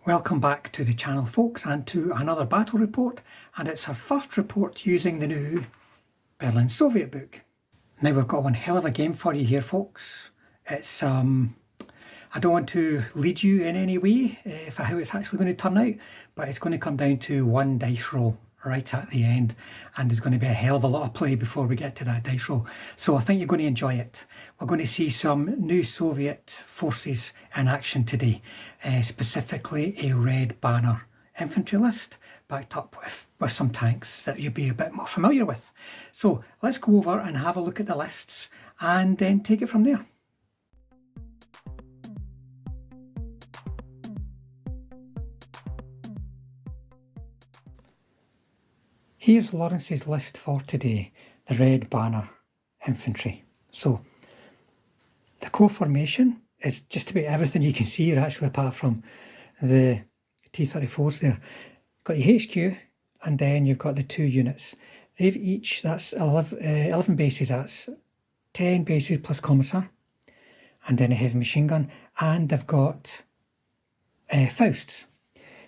Welcome back to the channel, folks, and to another battle report, and it's our first report using the new Berlin Soviet book. Now we've got one hell of a game for you here, folks. It's I don't want to lead you in any way for how it's actually going to turn out, but it's going to come down to one dice roll right at the end, and there's going to be a hell of a lot of play before we get to that dice roll. So I think you're going to enjoy it. We're going to see some new Soviet forces in action today, specifically a Red Banner Infantry list backed up with some tanks that you'll be a bit more familiar with. So let's go over and have a look at the lists and then take it from there. Here's Lawrence's list for today, the Red Banner Infantry. So the core formation is just about everything you can see here, actually, apart from the T-34s there. Got your HQ, and then you've got the two units. They've each, that's 11 bases, that's 10 bases plus commissar, and then a heavy machine gun, and they've got Fausts.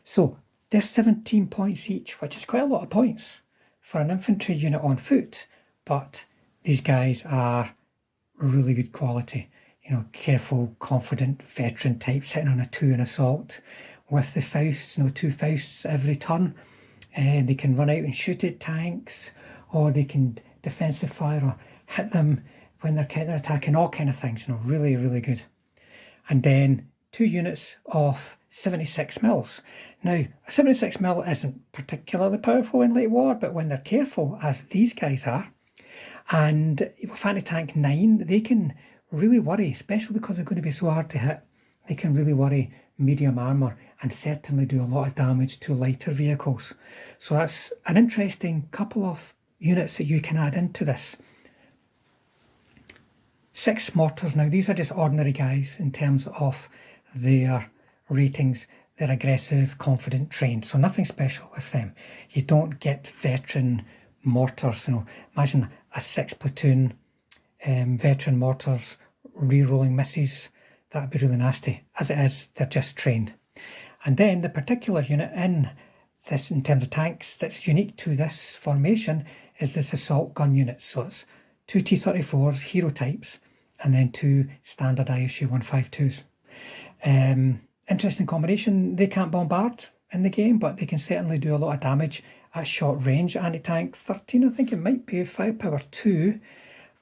So they're 17 points each, which is quite a lot of points for an infantry unit on foot, but these guys are really good quality. You know, careful, confident, veteran types hitting on a 2 in assault with the Fausts, you know, 2 Fausts every turn. They can run out and shoot at tanks, or they can defensive fire or hit them when they're counter-attacking, all kind of things, you know, really, really good. And then 2 units of 76 mils. Now, a 76 mil isn't particularly powerful in late war, but when they're careful, as these guys are, and with anti-tank 9, they can really worry, especially because they're going to be so hard to hit. They can really worry medium armour and certainly do a lot of damage to lighter vehicles. So that's an interesting couple of units that you can add into this. 6 mortars. Now, these are just ordinary guys in terms of their ratings. They're aggressive, confident, trained, so nothing special with them. You don't get veteran mortars. You know, imagine a 6 platoon veteran mortars re-rolling misses. That would be really nasty. As it is, they're just trained. And then the particular unit in this, in terms of tanks, that's unique to this formation is this assault gun unit. So it's 2 T-34s, hero types, and then 2 standard ISU 152s. Interesting combination. They can't bombard in the game, but they can certainly do a lot of damage at short range. Anti-tank 13, I think it might be 5 2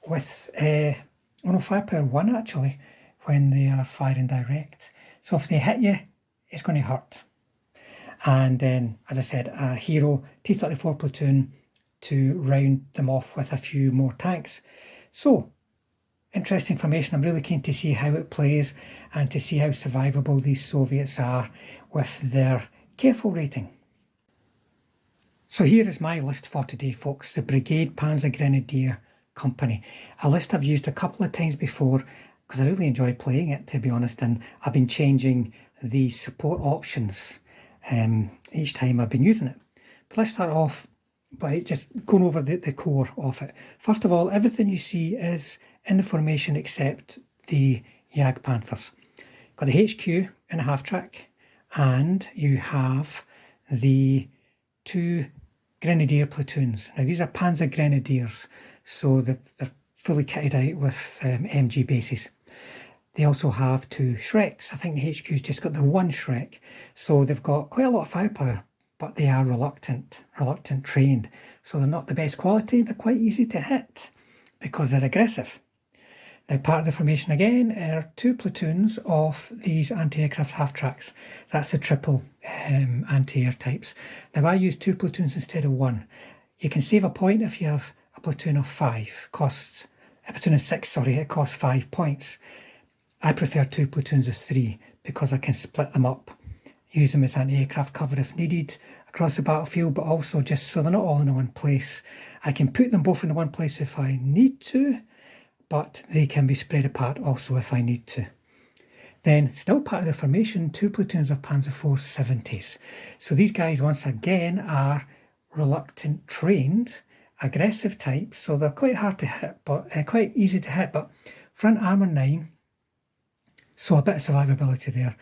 with, 5 1 actually, when they are firing direct. So if they hit you, it's going to hurt. And then, as I said, a hero T-34 platoon to round them off with a few more tanks. So, interesting information. I'm really keen to see how it plays and to see how survivable these Soviets are with their careful rating. So here is my list for today, folks. The Brigade Panzer Grenadier Company. A list I've used a couple of times before because I really enjoy playing it, to be honest, and I've been changing the support options each time I've been using it. But let's start off by just going over the core of it. First of all, everything you see is in the formation except the Jag Panthers. Got the HQ in a half track, and you have the 2 Grenadier platoons. Now these are Panzer Grenadiers, so they're fully kitted out with MG bases. They also have 2 Shreks. I think the HQ's just got the 1 Shrek, so they've got quite a lot of firepower, but they are reluctant trained. So they're not the best quality, they're quite easy to hit because they're aggressive. Now, part of the formation again are 2 platoons of these anti-aircraft half-tracks. That's the triple anti-air types. Now, I use 2 platoons instead of 1. You can save a point if you have a platoon of 5. A platoon of 6, sorry, it costs 5 points. I prefer 2 platoons of 3 because I can split them up, use them as anti-aircraft cover if needed across the battlefield, but also just so they're not all in one place. I can put them both in one place if I need to, but they can be spread apart also if I need to. Then, still part of the formation, 2 platoons of Panzer IV 70s. So these guys, once again, are reluctant trained, aggressive types, so they're quite hard to hit, but quite easy to hit, but front armour 9, so a bit of survivability there,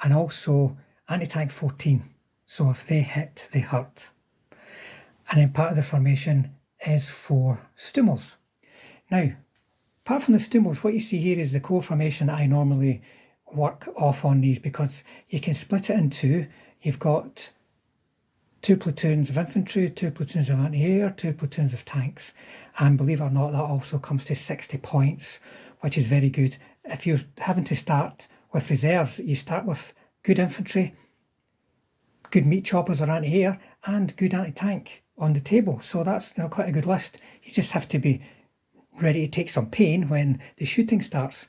and also anti-tank 14. So if they hit, they hurt. And then part of the formation is 4 Stummels. Now, apart from the Stummels, what you see here is the core formation that I normally work off on these, because you can split it in two. You've got 2 platoons of infantry, 2 platoons of anti-air, 2 platoons of tanks. And believe it or not, that also comes to 60 points, which is very good. If you're having to start with reserves, you start with good infantry, good meat choppers or anti-air, and good anti-tank on the table. So that's quite a good list. You just have to be ready to take some pain when the shooting starts.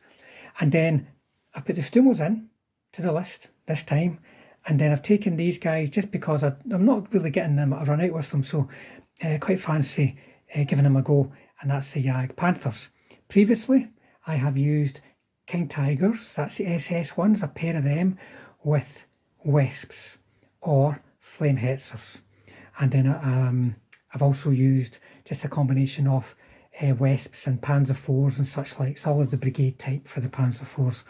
And then I put the Stummels in to the list this time, and then I've taken these guys just because I'm not really getting them, I run out with them, so quite fancy giving them a go, and that's the Jag Panthers. Previously, I have used King Tigers, that's the SS ones, a pair of them with Wesps or Flame Hetzers. And then I've also used just a combination of Wesps and Panzer IVs and such like, so all of the brigade type for the Panzer IVs.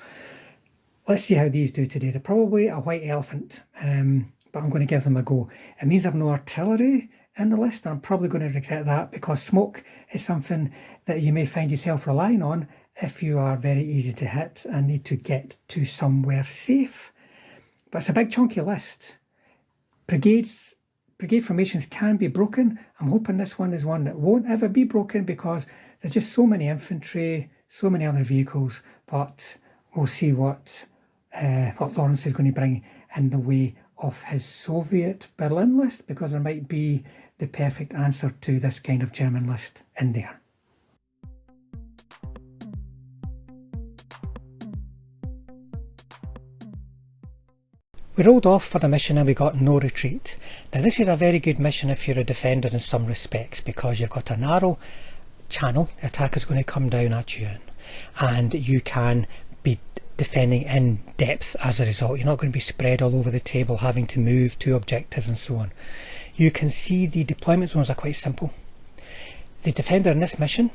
Let's see how these do today. They're probably a white elephant, but I'm going to give them a go. It means I've no artillery in the list, and I'm probably going to regret that, because smoke is something that you may find yourself relying on if you are very easy to hit and need to get to somewhere safe. But it's a big chunky list. Brigade formations can be broken. I'm hoping this one is one that won't ever be broken, because there's just so many infantry, so many other vehicles, but we'll see what Lawrence is going to bring in the way of his Soviet Berlin list, because there might be the perfect answer to this kind of German list in there. We rolled off for the mission and we got no retreat. Now this is a very good mission if you're a defender in some respects, because you've got a narrow channel the attacker's going to come down at you in, and you can be defending in depth as a result. You're not going to be spread all over the table having to move to objectives and so on. You can see the deployment zones are quite simple. The defender in this mission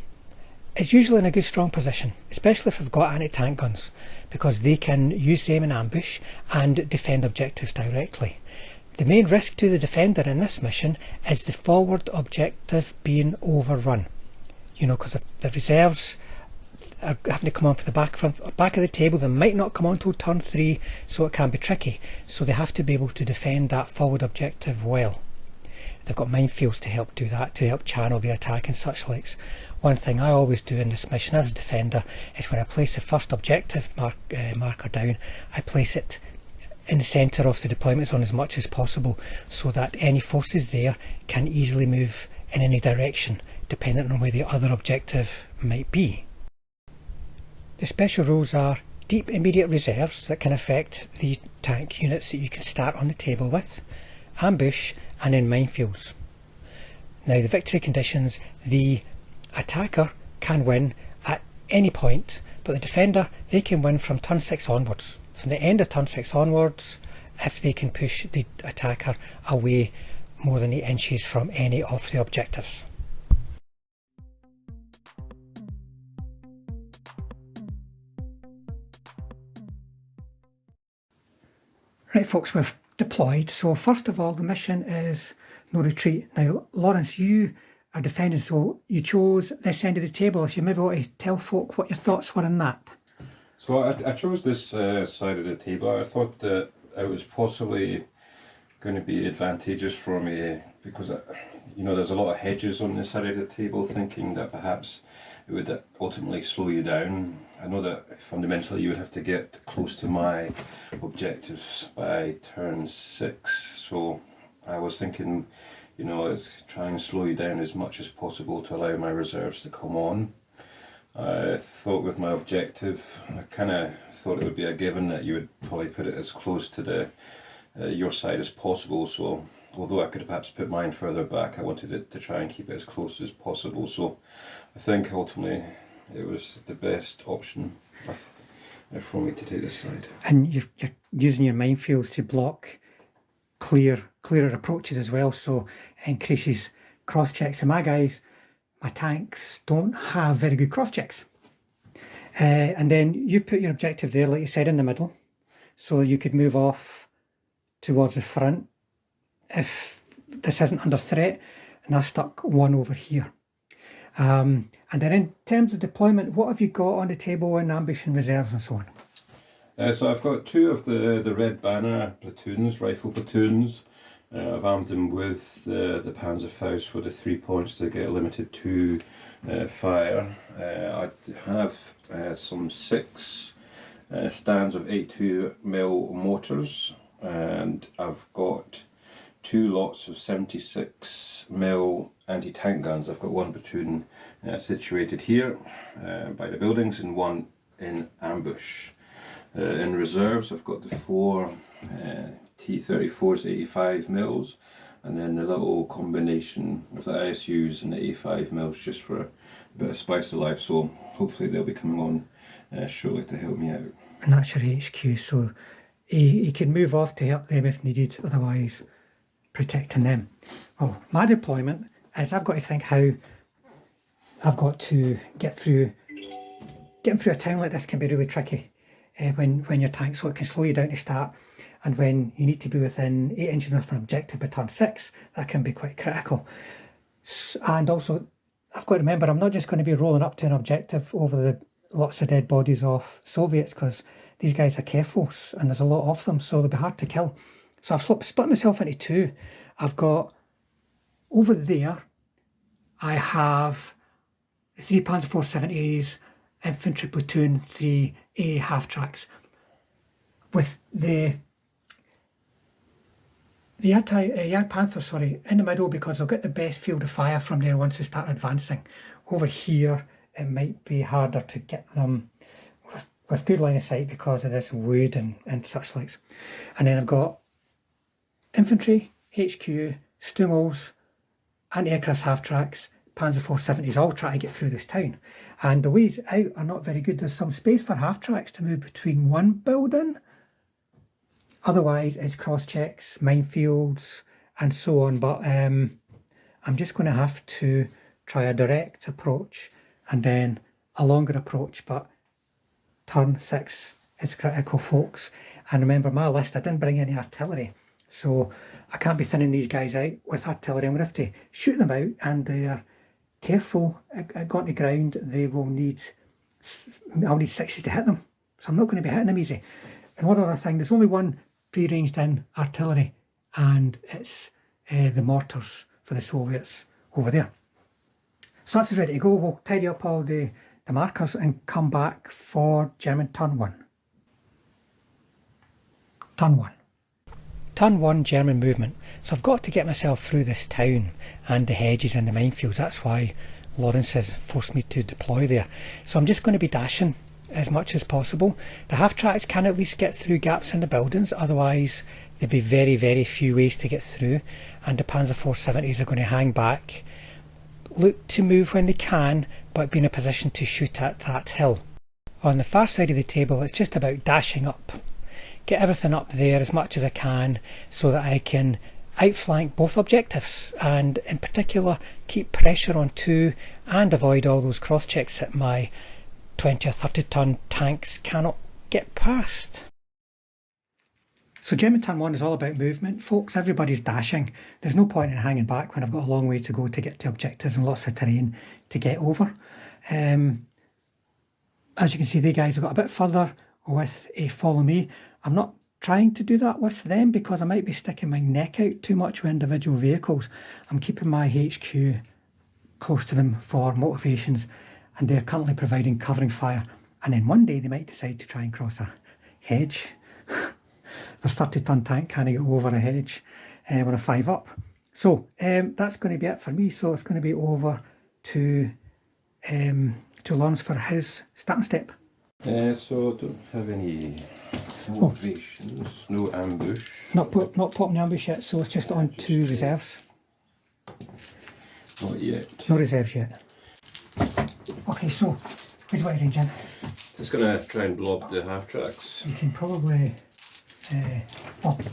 is usually in a good strong position, especially if they've got anti-tank guns, because they can use them in ambush and defend objectives directly. The main risk to the defender in this mission is the forward objective being overrun. Because if the reserves are having to come on for the back of the table, they might not come on till turn 3, so it can be tricky. So they have to be able to defend that forward objective well. They've got minefields to help do that, to help channel the attack and such likes. One thing I always do in this mission as a defender is when I place the first objective marker down, I place it in the centre of the deployment zone as much as possible, so that any forces there can easily move in any direction depending on where the other objective might be. The special rules are deep immediate reserves that can affect the tank units that you can start on the table with, ambush, and then minefields. Now the victory conditions, the attacker can win at any point, but the defender, they can win from turn 6 onwards. From the end of turn 6 onwards, if they can push the attacker away more than 8 inches from any of the objectives. Right folks, we've deployed. So first of all, the mission is no retreat. Now Lawrence, you are defending, so you chose this end of the table. If you maybe want to tell folk what your thoughts were on that. So I chose this side of the table. I thought that it was possibly going to be advantageous for me, because there's a lot of hedges on this side of the table, thinking that perhaps it would ultimately slow you down. I know that fundamentally you would have to get close to my objectives by turn 6, so I was thinking, try and slow you down as much as possible to allow my reserves to come on. I thought with my objective, I kind of thought it would be a given that you would probably put it as close to your side as possible, so although I could perhaps put mine further back, I wanted it to try and keep it as close as possible. So I think ultimately it was the best option for me to take this side. And you're using your minefields to block clearer approaches as well, so it increases cross checks. And my tanks don't have very good cross checks. And then you put your objective there, like you said, in the middle, so you could move off towards the front if this isn't under threat, and I stuck one over here. And then in terms of deployment, what have you got on the table in ambush and reserves and so on? So I've got two of the Red Banner platoons, rifle platoons. I've armed them with the Panzerfaust for the 3 points to get limited to fire. I have some 6 stands of 82mm mortars, and I've got 2 lots of 76mm anti-tank guns. I've got one platoon situated here by the buildings and one in ambush. In reserves, I've got the 4 T-34s 85mm, and then the little combination of the ISUs and the 85mm just for a bit of spice of life, so hopefully they'll be coming on shortly to help me out. And that's your HQ, so he can move off to help them if needed, otherwise protecting them. Well, my deployment is I've got to think how I've got to get through. Getting through a town like this can be really tricky when you're tanked, so it can slow you down to start. And when you need to be within 8 inches of an objective by turn 6, that can be quite critical. And also, I've got to remember, I'm not just going to be rolling up to an objective over the lots of dead bodies of Soviets, because these guys are careful and there's a lot of them, so they'll be hard to kill. So I've split myself into 2. I've got over there, I have the 3 Panzer 470s, infantry platoon, 3 A half-tracks, with the Jagd Panthers, in the middle, because they'll get the best field of fire from there once they start advancing. Over here, it might be harder to get them with good line of sight because of this wood and such likes. And then I've got infantry, HQ, Stummels, anti-aircraft half-tracks, Panzer 470s, all try to get through this town. And the ways out are not very good. There's some space for half-tracks to move between one building. Otherwise, it's cross-checks, minefields, and so on. But I'm just going to have to try a direct approach and then a longer approach. But turn 6 is critical, folks. And remember my list, I didn't bring any artillery. So I can't be thinning these guys out with artillery. I'm going to have to shoot them out, and they're careful at going to ground. I'll need 60 to hit them. So I'm not going to be hitting them easy. And one other thing, there's only one pre-ranged in artillery, and it's the mortars for the Soviets over there. So that's ready to go. We'll tidy up all the markers and come back for German turn 1. Turn 1. Turn 1 German movement. So I've got to get myself through this town and the hedges and the minefields. That's why Lawrence has forced me to deploy there. So I'm just going to be dashing as much as possible. The half-tracks can at least get through gaps in the buildings, otherwise there'd be very, very few ways to get through, and the Panzer 470s are going to hang back, look to move when they can, but be in a position to shoot at that hill. On the far side of the table, it's just about dashing up. Get everything up there as much as I can so that I can outflank both objectives, and in particular keep pressure on 2 and avoid all those cross-checks that my 20 or 30 ton tanks cannot get past. So German turn 1 is all about movement, folks. Everybody's dashing. There's no point in hanging back when I've got a long way to go to get to objectives and lots of terrain to get over. As you can see, the guys have got a bit further with a follow me. I'm not trying to do that with them because I might be sticking my neck out too much with individual vehicles. I'm keeping my HQ close to them for motivations, and they're currently providing covering fire. And then one day they might decide to try and cross a hedge. Their 30-ton tank can't get over a hedge with a 5 up. So that's going to be it for me. So it's going to be over to Lawrence for his starting step. So I don't have any motivations, no ambush. Not popping the ambush yet, so it's just on to reserves. Not yet. No reserves yet. Okay, so where's what range in? Just gonna try and blob the half tracks. You can probably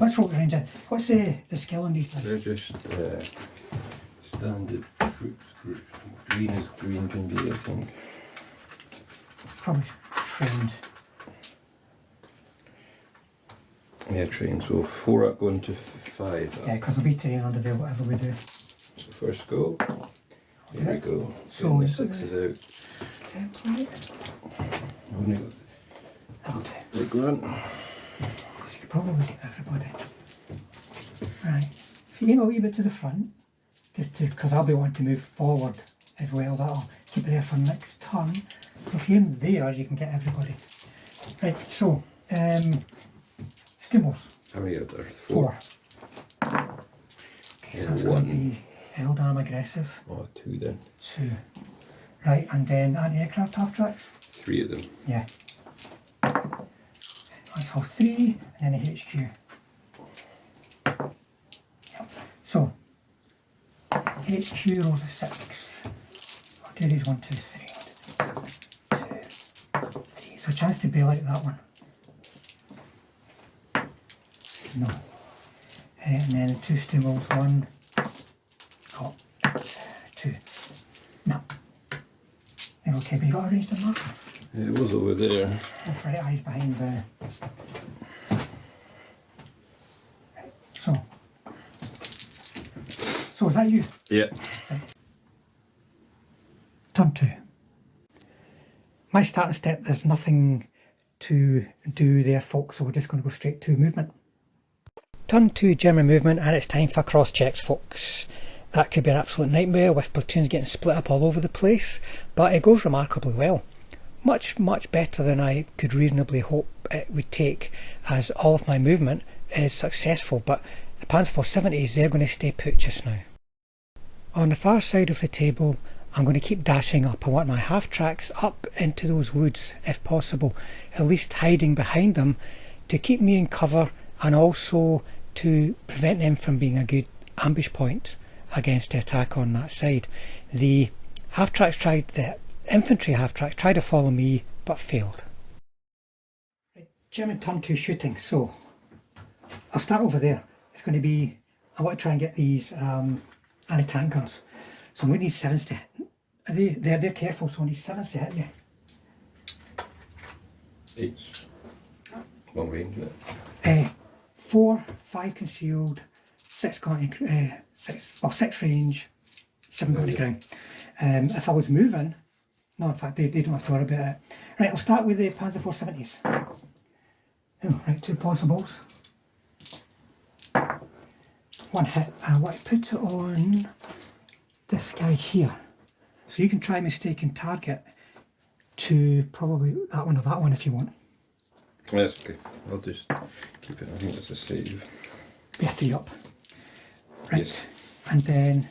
let's roll the range in. What's the skill on these guys? They're just standard troops. Green as green can be, I think. Probably trained. Yeah, train. So 4 up going to 5 up. Yeah, because there'll be terrain under there, whatever we do. So first go. Here we go. So the 6 is out. Template. Only That'll do. we're going. Because you could probably get everybody. Right. If you aim a wee bit to the front, just to, because I'll be wanting to move forward as well, that'll keep it there for next turn. If you aim there, you can get everybody. Right, so, stimulus. How many out there? 4. Okay, so it's going to be held arm aggressive. Oh, 2 then. 2. Right, and then anti-aircraft half tracks. 3 of them. Yeah. That's all 3, and then a HQ. Yep. So, HQ rolls a 6. I'll do these 1, 2, 3. 1, 2, 3. So chance to bail out that one. No. And then the 2 stimulus, 1. Oh, 2. No. Okay, but you got a raised marker. It was over there. That's right, eyes behind the... Right, so is that you? Yeah. Right. Turn 2. My starting step, there's nothing to do there, folks, so we're just going to go straight to movement. Turn 2 German movement, and it's time for cross checks, folks. That could be an absolute nightmare with platoons getting split up all over the place, but it goes remarkably well. Much, much better than I could reasonably hope it would take, as all of my movement is successful, but the Panzer 470s, they're going to stay put just now. On the far side of the table, I'm going to keep dashing up. I want my half tracks up into those woods if possible, at least hiding behind them to keep me in cover and also to prevent them from being a good ambush point against the attack on that side. The infantry half tracks tried to follow me but failed. German turn 2 shooting, so I'll start over there. It's going to be, I want to try and get these anti-tank guns. So I'm going to need 7s to hit. They're careful, so I need 7s to hit you. 8's long range, isn't it? 4, 5 concealed, 6 6 range, 7 got on the ground. If I was moving, no, in fact they don't have to worry about it. Right, I'll start with the Panzer 470s. Oh, right, 2 possibles. 1 hit. I want to put it on this guy here. So you can try mistaking target to probably that one or that one if you want. That's okay. I'll just keep it. I think that's a save. Be a 3 up. Right. Yes. And then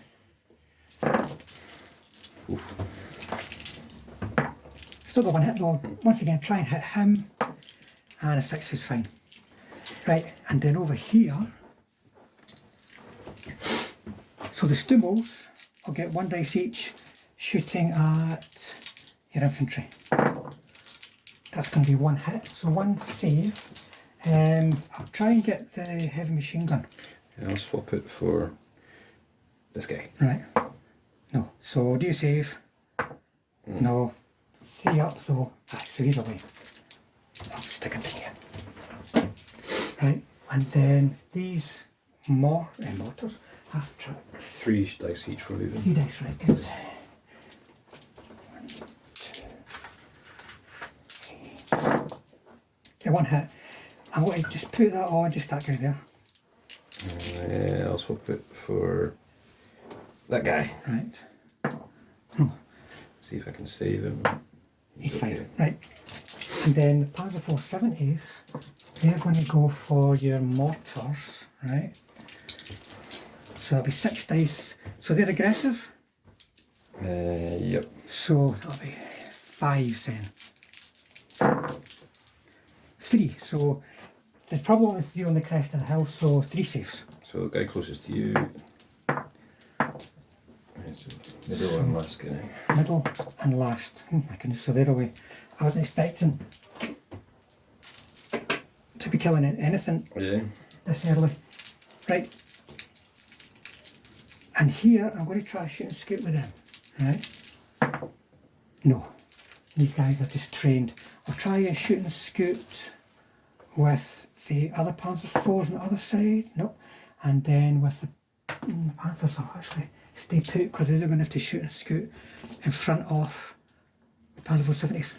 still got 1 hit though. Once again, try and hit him. And a 6 is fine. Right, and then over here, so the Stummels, I'll get 1 dice each shooting at your infantry. That's going to be 1 hit, so 1 save. I'll try and get the heavy machine gun. Yeah, I'll swap it for this guy. Right. No. So do you save? No. 3 up though. Right, so either way. I'll stick it in here. Right. And then these mortars, half track. 3 dice each for moving. 3 dice, right, good. 1, 2, 3. Okay, 1 hit. I'm going to just put that on, just that guy there. Yeah, I'll swap it for that guy. Right. See if I can save him. He's fine. Right. And then the Panzer 470s, they're going to go for your mortars, right? So that'll be 6 dice. So they're aggressive? Yep. So that'll be 5s then. 3. So there's probably only 3 on the crest of the hill, so 3 saves. So the guy closest to you. Middle and last guy. Middle and last. Oh my goodness, so they're away. I wasn't expecting to be killing anything this early. Right. And here I'm going to try shoot and scoot with them. Right? No. These guys are just trained. I'll try a shoot and scoot with the other Panzer IVs on the other side. No. And then with the Panthers, I'll actually stay put because they're going to have to shoot and scoot in front of the Panzer IV 70s.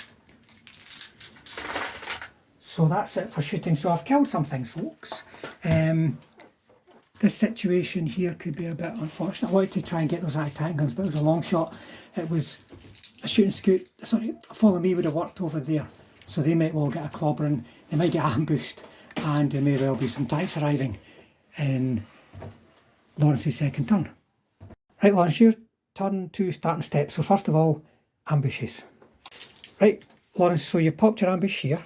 So that's it for shooting. So I've killed some things, folks. This situation here could be a bit unfortunate. I wanted to try and get those anti-tank guns, but it was a long shot. It was a shoot and scoot. Sorry, follow me would have worked over there. So they might well get a clobbering, they might get ambushed, and there may well be some tanks arriving in Lawrence's second turn. Right, Lawrence, your turn to starting steps. So first of all, ambushes. Right, Lawrence, so you've popped your ambush here.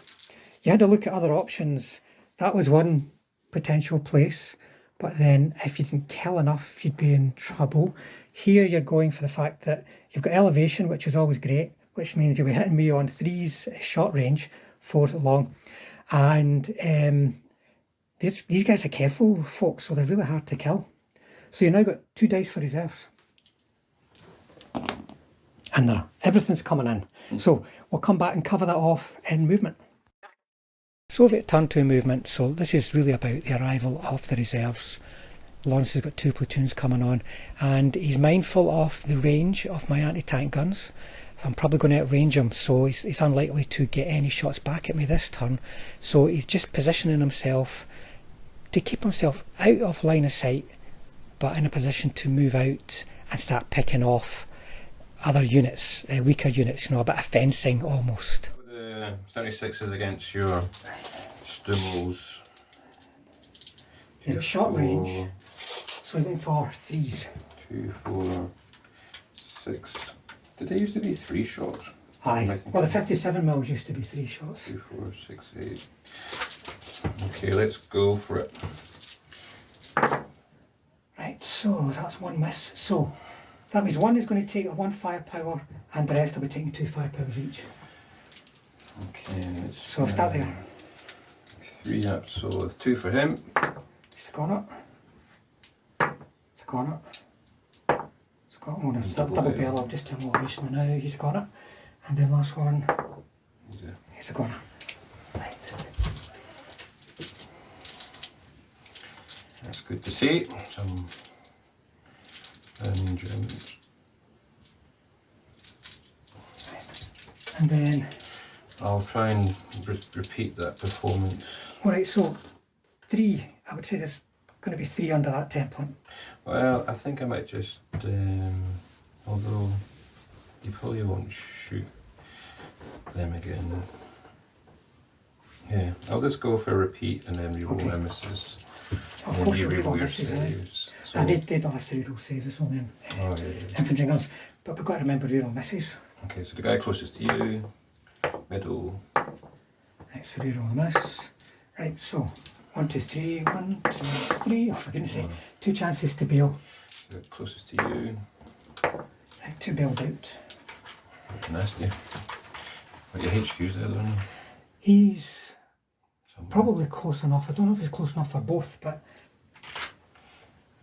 You had a look at other options. That was one potential place, but then if you didn't kill enough, you'd be in trouble. Here you're going for the fact that you've got elevation, which is always great, which means you'll be hitting me on 3s short range, 4s at long. And these guys are careful, folks, so they're really hard to kill. So you've now got 2 dice for reserves. And everything's coming in. So we'll come back and cover that off in movement. Soviet turn 2 movement. So this is really about the arrival of the reserves. Lawrence has got 2 platoons coming on, and he's mindful of the range of my anti-tank guns. I'm probably going to outrange him, so he's unlikely to get any shots back at me this turn. So he's just positioning himself to keep himself out of line of sight, but in a position to move out and start picking off other units, weaker units, you know, a bit of fencing almost. The 76s against your Stummels. You're short range, so looking for 3s. 2, 4, 6. Did they used to be 3 shots? Aye. Well, the 57 mils used to be 3 shots. 2, 4, 6, 8. Okay, let's go for it. Right, so that's 1 miss. So that means 1 is going to take a 1 firepower, and the rest will be taking 2 firepowers each. Okay, so I'll start there. 3 up, so 2 for him. He's gone up. He's gone up. He's got one. Oh, no, double barrel. I'll just do more recently now. He's gone up. And then last one. He's a goner. Right. That's good to see. Some burning Germans. And then I'll try and repeat that performance. Alright, so 3. I would say there's going to be 3 under that template. Well, I think I might just, although you probably won't shoot them again. Yeah, I'll just go for a repeat and then reroll my misses. Of course you reroll misses, so they don't have to reroll saves, it's only infantry guns. But we've got to remember reroll misses. Okay, so the guy closest to you, middle. Right, so reroll the miss. Right, so 1, 2, 3, 1, 2, 3. Oh, for goodness sake, 2 chances to bail. So closest to you. Right, 2 bailed out. Nasty. But your HQ's there, isn't he? He's probably close enough. I don't know if he's close enough for both, but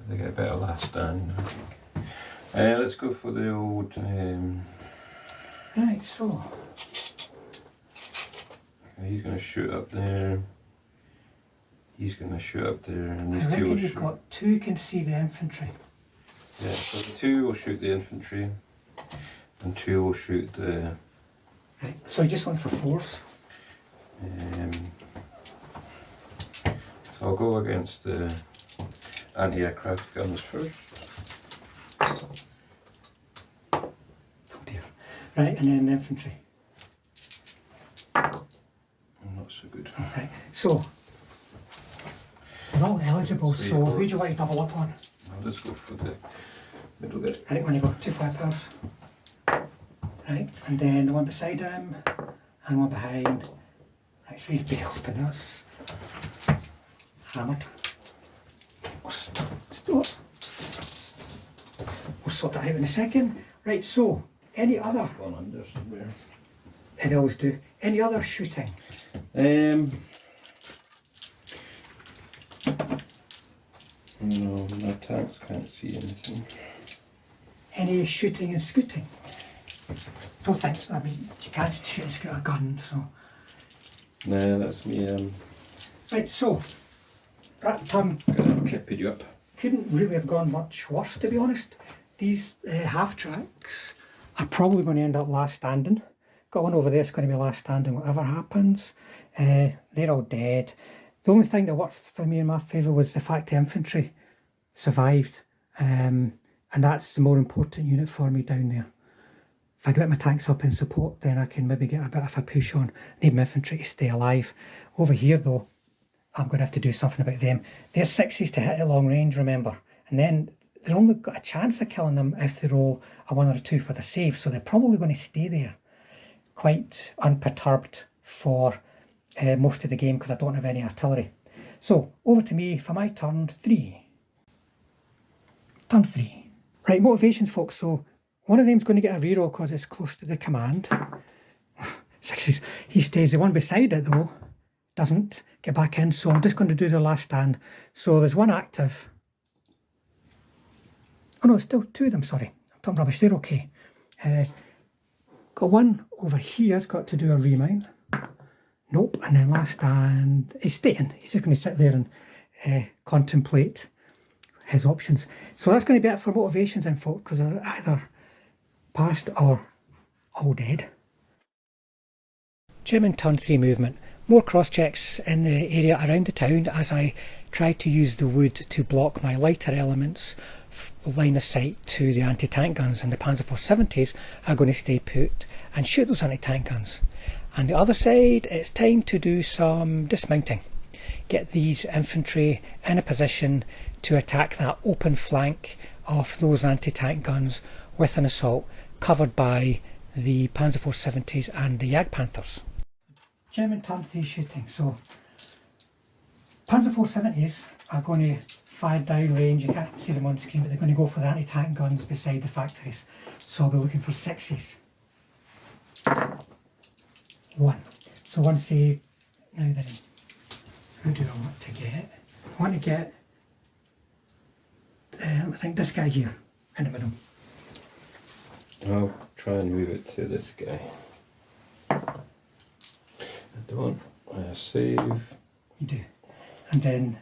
they get a better last stand, I think. Let's go for the old. Right, so he's going to shoot up there. He's going to shoot up there, and these I 2 reckon will you've shoot. got 2 can see the infantry. Yeah, so the 2 will shoot the infantry, and 2 will shoot the. Right, so you're just looking for 4s. So I'll go against the anti-aircraft guns first. Oh dear. Right, and then the infantry. Not so good. Right, so they're all eligible, so who do you like to double up on? I'll just go for the middle bit. Right, when you got 2 firepowers. Right, and then the one beside him, and one behind. Right, so he's bailed, and that's hammered. We'll sort that out in a second. Right, so any other? Gone under somewhere. They always do. Any other shooting? No, my tanks can't see anything. Any shooting and scooting? Don't think so. I mean, you can't shoot and scoot a gun, so. Nah, that's me Right, so that turn Kept you up. couldn't really have gone much worse, to be honest. These half tracks are probably going to end up last standing. Got one over there, it's going to be last standing whatever happens. They're all dead. The only thing that worked for me in my favour was the fact the infantry survived, and that's the more important unit for me down there. If I get my tanks up in support, then I can maybe get a bit of a push on. Need my infantry to stay alive. Over here though, I'm going to have to do something about them. They're 6s to hit at long range, remember. And then they've only got a chance of killing them if they roll a 1 or a 2 for the save. So they're probably going to stay there quite unperturbed for most of the game because I don't have any artillery. So over to me for my turn 3. Turn 3. Right, motivations folks. So one of them's going to get a reroll because it's close to the command. 6s. He stays. The one beside it though doesn't get back in, so I'm just going to do the last stand. So there's one active. Oh no, there's still 2 of them, sorry. I'm talking rubbish, they're okay. Got one over here, it's got to do a remount. Nope, and then last stand, he's staying. He's just going to sit there and contemplate his options. So that's going to be it for motivations then folks, because they're either passed or all dead. German turn 3 movement. More cross-checks in the area around the town as I try to use the wood to block my lighter elements line of sight to the anti-tank guns, and the Panzer IV 70s are going to stay put and shoot those anti-tank guns. On the other side, it's time to do some dismounting. Get these infantry in a position to attack that open flank of those anti-tank guns with an assault covered by the Panzer IV 70s and the Jagdpanthers. German turn 3 shooting. So Panzer IV 70s are going to fire down range. You can't see them on screen, but they're going to go for the anti-tank guns beside the factories. So I'll be looking for 6s. 1. So 1 save. Now then, who do I want to get? I want to get, I think this guy here in the middle. I'll try and move it to this guy. I don't save. You do. And then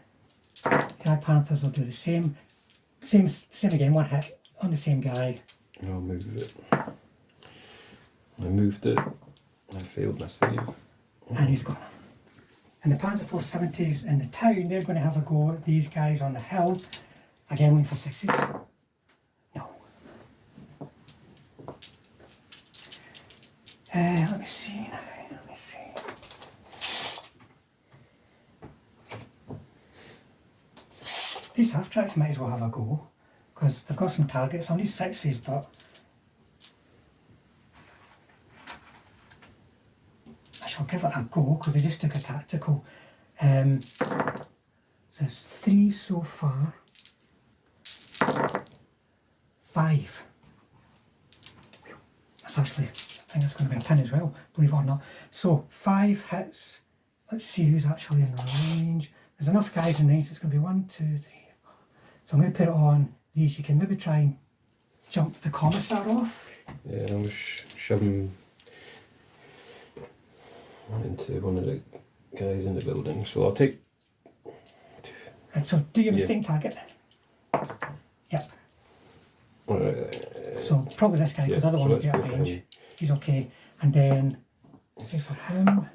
the Panthers will do the same. Same again, 1 hit on the same guy. I'll move it. I moved it. I failed my save. And he's gone. And the Panzer IV 70s in the town, they're going to have a go at these guys on the hill. Again, looking for 6s. No. Let me see now. These half tracks might as well have a go because they've got some targets on these 6s, but I shall give it a go because they just took a tactical. So there's 3 so far. 5. That's actually, I think that's going to be a pin as well, believe it or not. So 5 hits. Let's see who's actually in range. There's enough guys in range, so it's going to be 1, 2, 3. So I'm going to put it on these. You can maybe try and jump the commissar off. Yeah, I'll shove him into one of the guys in the building. So I'll take 2. Right, so do your mistake target. Yep. So probably this guy, because the other one will be at range. He's okay. And then, say for him.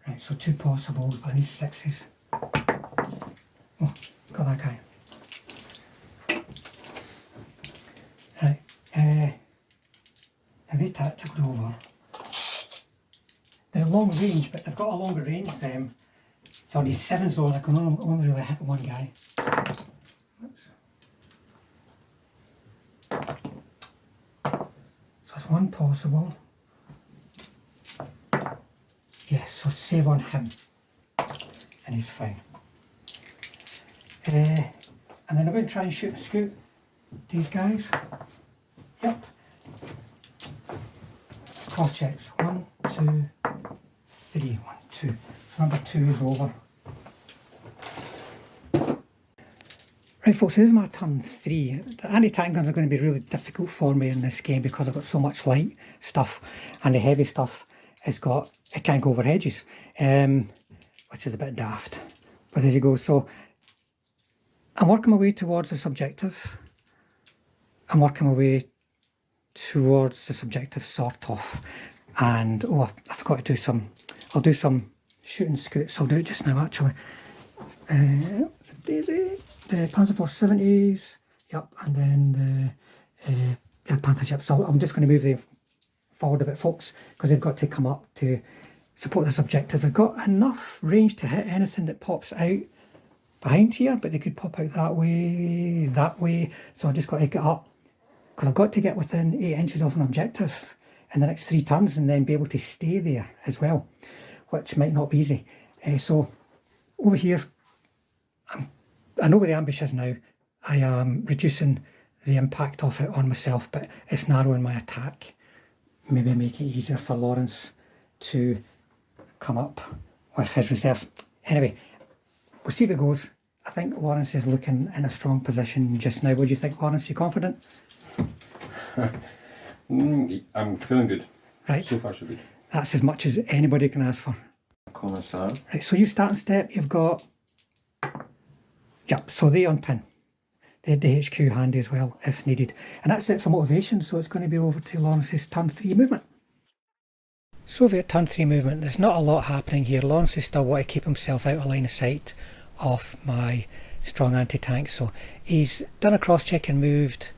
Right, so 2 possibles, but I need 6s. Oh, got that guy. Right, now they tacticaled over. They're long range, but they've got a longer range than them. So on these 7s though, I can only really hit 1 guy. Oops. So that's 1 possible. Yes, so save on him. And he's fine. And then I'm going to try and shoot and scoot these guys. Yep. Cross checks. 1, 2, 3. 1, 2. So number 2 is over. Right folks, here's my turn 3. The anti-tank guns are going to be really difficult for me in this game because I've got so much light stuff, and the heavy stuff it can't go over hedges, which is a bit daft. But there you go. So I'm working my way towards this objective. I'm working my way towards this objective sort of. And oh, I forgot to do some, I'll do some shooting scoots. I'll do it just now actually. What's it, Daisy? The Panzer Force 70s, yep, and then the Panther chips. So I'm just going to move them forward a bit, folks, because they've got to come up to support this objective. They've got enough range to hit anything that pops out behind here, but they could pop out that way. So I just got to get up, because I've got to get within 8 inches of an objective in the next 3 turns and then be able to stay there as well, which might not be easy. So over here, I know where the ambush is now. I am reducing the impact of it on myself, but it's narrowing my attack. Maybe make it easier for Lawrence to come up with his reserves. Anyway, we'll see if it goes. I think Lawrence is looking in a strong position just now. What do you think, Lawrence? You confident? I'm feeling good. Right. So far, so good. That's as much as anybody can ask for. Commissar. Right, so you starting step, you've got... Yep, so they on tin. They had the HQ handy as well, if needed. And that's it for motivation, so it's going to be over to Lawrence's turn 3 movement. Soviet turn 3 movement. There's not a lot happening here. Lawrence is still want to keep himself out of line of sight of my strong anti-tank, so he's done a cross-check and moved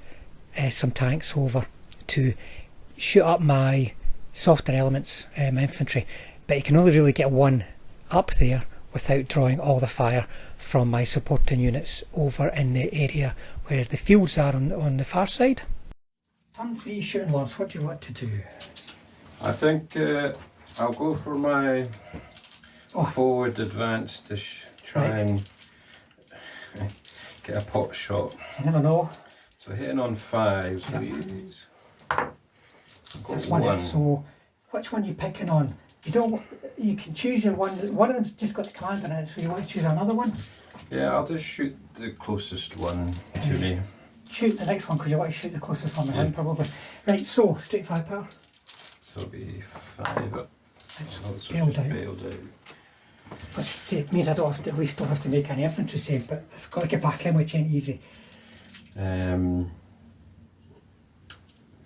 some tanks over to shoot up my softer elements, my infantry, but he can only really get one up there without drawing all the fire from my supporting units over in the area where the fields are on the far side. Turn 3 shooting, Lawrence, what do you want to do? I think I'll go for my forward advance to try and get a pot shot. You never know. So hitting on 5, so That's one. So which one are you picking on? You can choose your one. One of them's just got the commander in it, so you want to choose another one? Yeah, I'll just shoot the closest one to me. Shoot the next one because you want to shoot the closest one behind, probably. Right, so straight 5 power. So it'll be 5 up. It's bailed out. But it means I at least don't have to make any infantry save, but I've got to get back in, which ain't easy.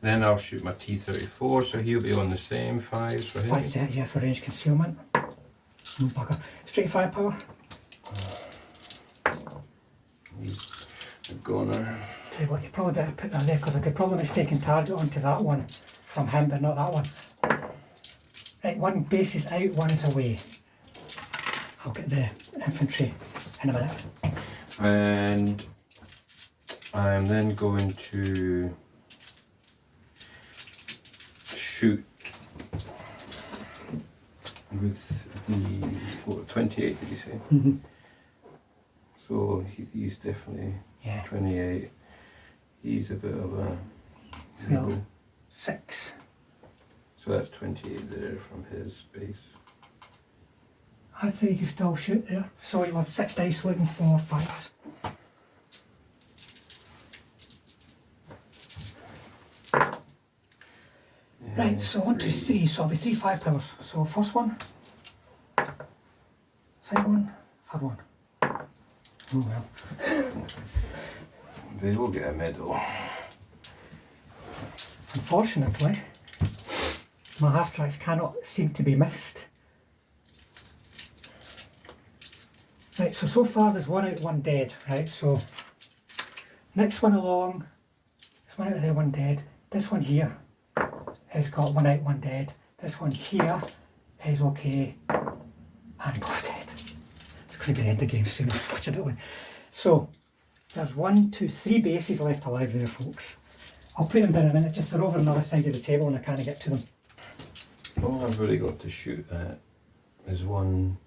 Then I'll shoot my T-34, so he'll be on the same 5s for him. 5 yeah, for range concealment. No bugger. Straight 5 power. He's a goner. Tell you what, you probably better put that there because I could probably mistaken target onto that one from him, but not that one. Right, one base is out, one is away. I'll get the infantry in a minute. And I'm then going to shoot with the 28, did you say? Mm-hmm. So he's definitely 28. He's a bit of a well, 6. So that's 28 there from his base. I think you can still shoot there. So you have 6 dice looking for 5s. Right, so 1, 2, 3, so it'll be 3 5 powers. So first one, second one, third one. Oh well. They will get a medal. Unfortunately, my half-tracks cannot seem to be missed. Right, so far there's 1 out, 1 dead, right, so next one along, there's 1 out of there, 1 dead. This one here has got 1 out, 1 dead. This one here is okay, and both dead. It's going to be the end of the game soon, unfortunately. So, there's 1, 2, 3 bases left alive there, folks. I'll put them down in a minute, just they're over on the other side of the table and I can't get to them. All I've really got to shoot at is one.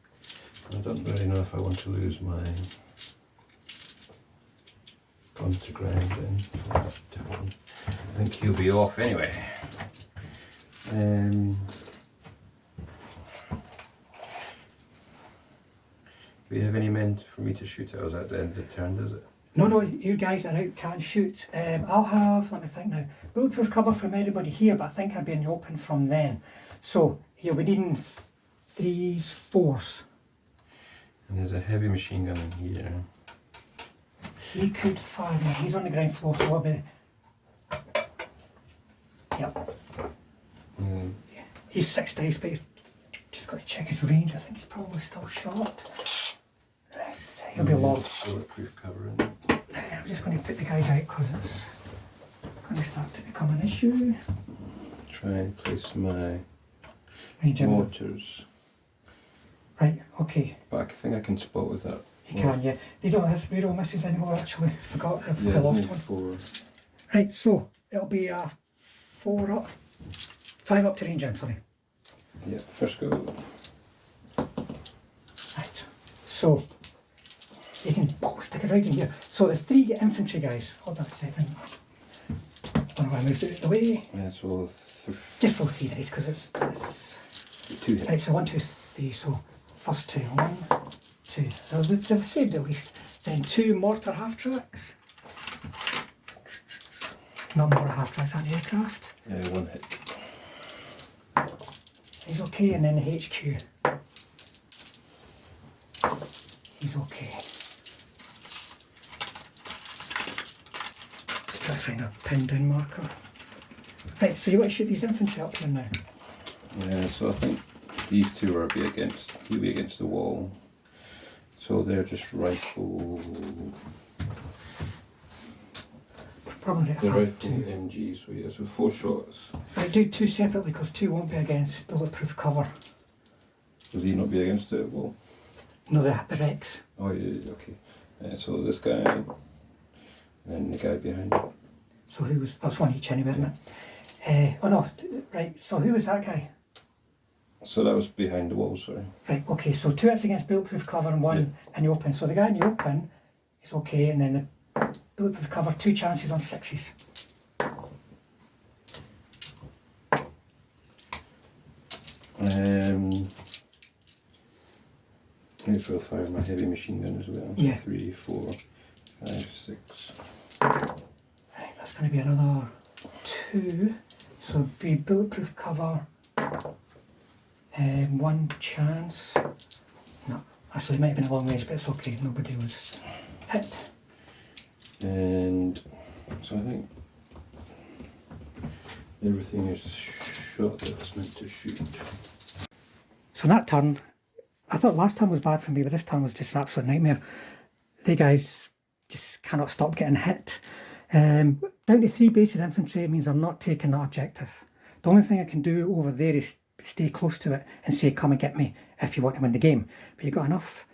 I don't really know if I want to lose my guns to ground then for that one. I think he'll be off anyway. Do you have any men for me to shoot at? Or is that the end of the turn, does it? No, you guys that are out can shoot. I'll have, let me think now, bulletproof cover from everybody here, but I think I'll be in the open from then. So you'll be needing 3s, 4s. And there's a heavy machine gun in here. He could fire now. He's on the ground floor, so I'll be. Yep. He's 6 dice, but he's just got to check his range. I think he's probably still shot. Right, he'll be long. Bulletproof cover in. I'm just going to put the guys out because it's going to start to become an issue. Try and place my Right, Jim. mortars. Right, okay. But I think I can spot with that. You can, yeah. They don't have reroll misses anymore, actually. Forgot they Yeah, lost only one. 4. Right, so it'll be a 4 up, 5 up to range, Jim, sorry. Yeah, first go. Right, so you can stick it right in here. So the 3 infantry guys, hold on a second. Don't know why I moved it out of the way. Yeah, so Just roll 3 dice because it's 2 hits. right. So 1, 2, 3. So first 2, 1, 2. So they've saved at least. Then 2 mortar half tracks. Not mortar half tracks, anti-aircraft. 1 hit. He's okay, and then the HQ. He's okay. Let's try to find a pinned down marker. Right, so you want to shoot these infantry up here now? Yeah, so I think these 2 are he'll be against the wall. So they're just rifle. Probably The rifle 2. MG, so yeah, so 4 shots. Right, do 2 separately because 2 won't be against bulletproof cover. Would he not be against the wall? No, the Rex. Oh yeah, okay. So this guy, and then the guy behind him. So who was, that's one each anyway, isn't it? Oh no, right, so who was that guy? So that was behind the wall, sorry. Right, okay, so 2 hits against bulletproof cover and 1 in the open. So the guy in the open is okay, and then the bulletproof cover, 2 chances on 6s. Next we'll fire my heavy machine gun as well. Yeah. 3, 4, 5, 6. Right, that's going to be another 2. So it'll be bulletproof cover, 1 chance. No, actually it might have been a long range, but it's okay, nobody was hit. And so I think everything is shot that it's meant to shoot. So in that turn, I thought last turn was bad for me, but this turn was just an absolute nightmare. The guys just cannot stop getting hit. Down to 3 bases infantry, it means I'm not taking that objective. The only thing I can do over there is stay close to it and say, come and get me if you want to win the game. But you've got enough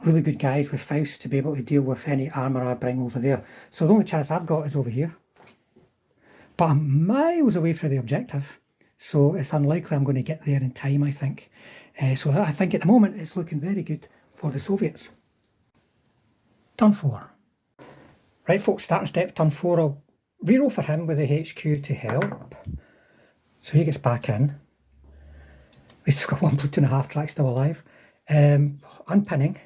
really good guys with Faust to be able to deal with any armour I bring over there. So the only chance I've got is over here. But I'm miles away from the objective, so it's unlikely I'm going to get there in time, I think. So I think at the moment it's looking very good for the Soviets. Turn 4. Right folks, starting step, turn 4, I'll reroll for him with the HQ to help. So he gets back in. At least we've got 1 platoon and a half track still alive. Unpinning.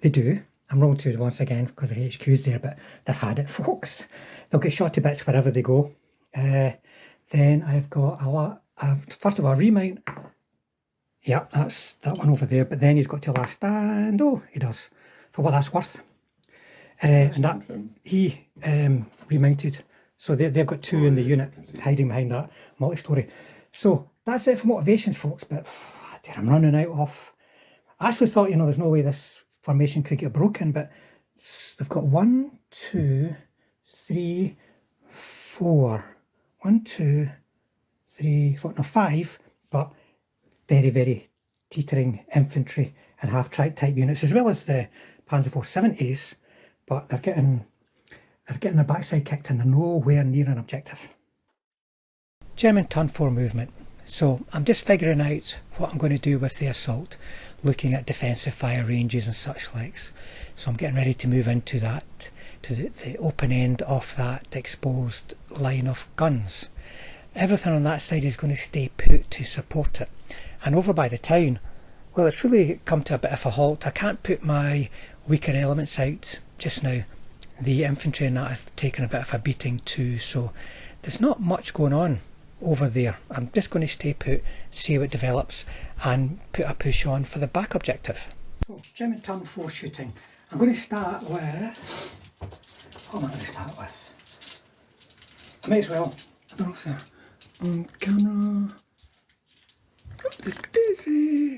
They do. I'm rolling 2 once again because the HQ's there, but they've had it, folks. They'll get shot to bits wherever they go. Then I've got a lot. First of all, remount. Yep, that's that one over there. But then he's got to last stand. Oh, he does. For what that's worth. And that he remounted. So they've got 2 in the unit hiding behind that multi-story. So that's it for motivations, folks. But dear, I'm running out of. I actually thought, there's no way this formation could get broken, but they've got 1, 2, 3, 4. 1, 2, 3, 4, no 5, but very, very teetering infantry and half-track type units, as well as the Panzer IV 70s, but they're getting their backside kicked and they're nowhere near an objective. German turn 4 movement. So I'm just figuring out what I'm going to do with the assault, looking at defensive fire ranges and such likes. So I'm getting ready to move into that, to the open end of that exposed line of guns. Everything on that side is going to stay put to support it. And over by the town, well, it's really come to a bit of a halt. I can't put my weaker elements out just now, the infantry and that have taken a bit of a beating too, so there's not much going on over there. I'm just going to stay put, see how it develops, and put a push on for the back objective. So, German turn 4 shooting. I'm going to start with... What am I going to start with? I may as well. I don't know if they're on camera.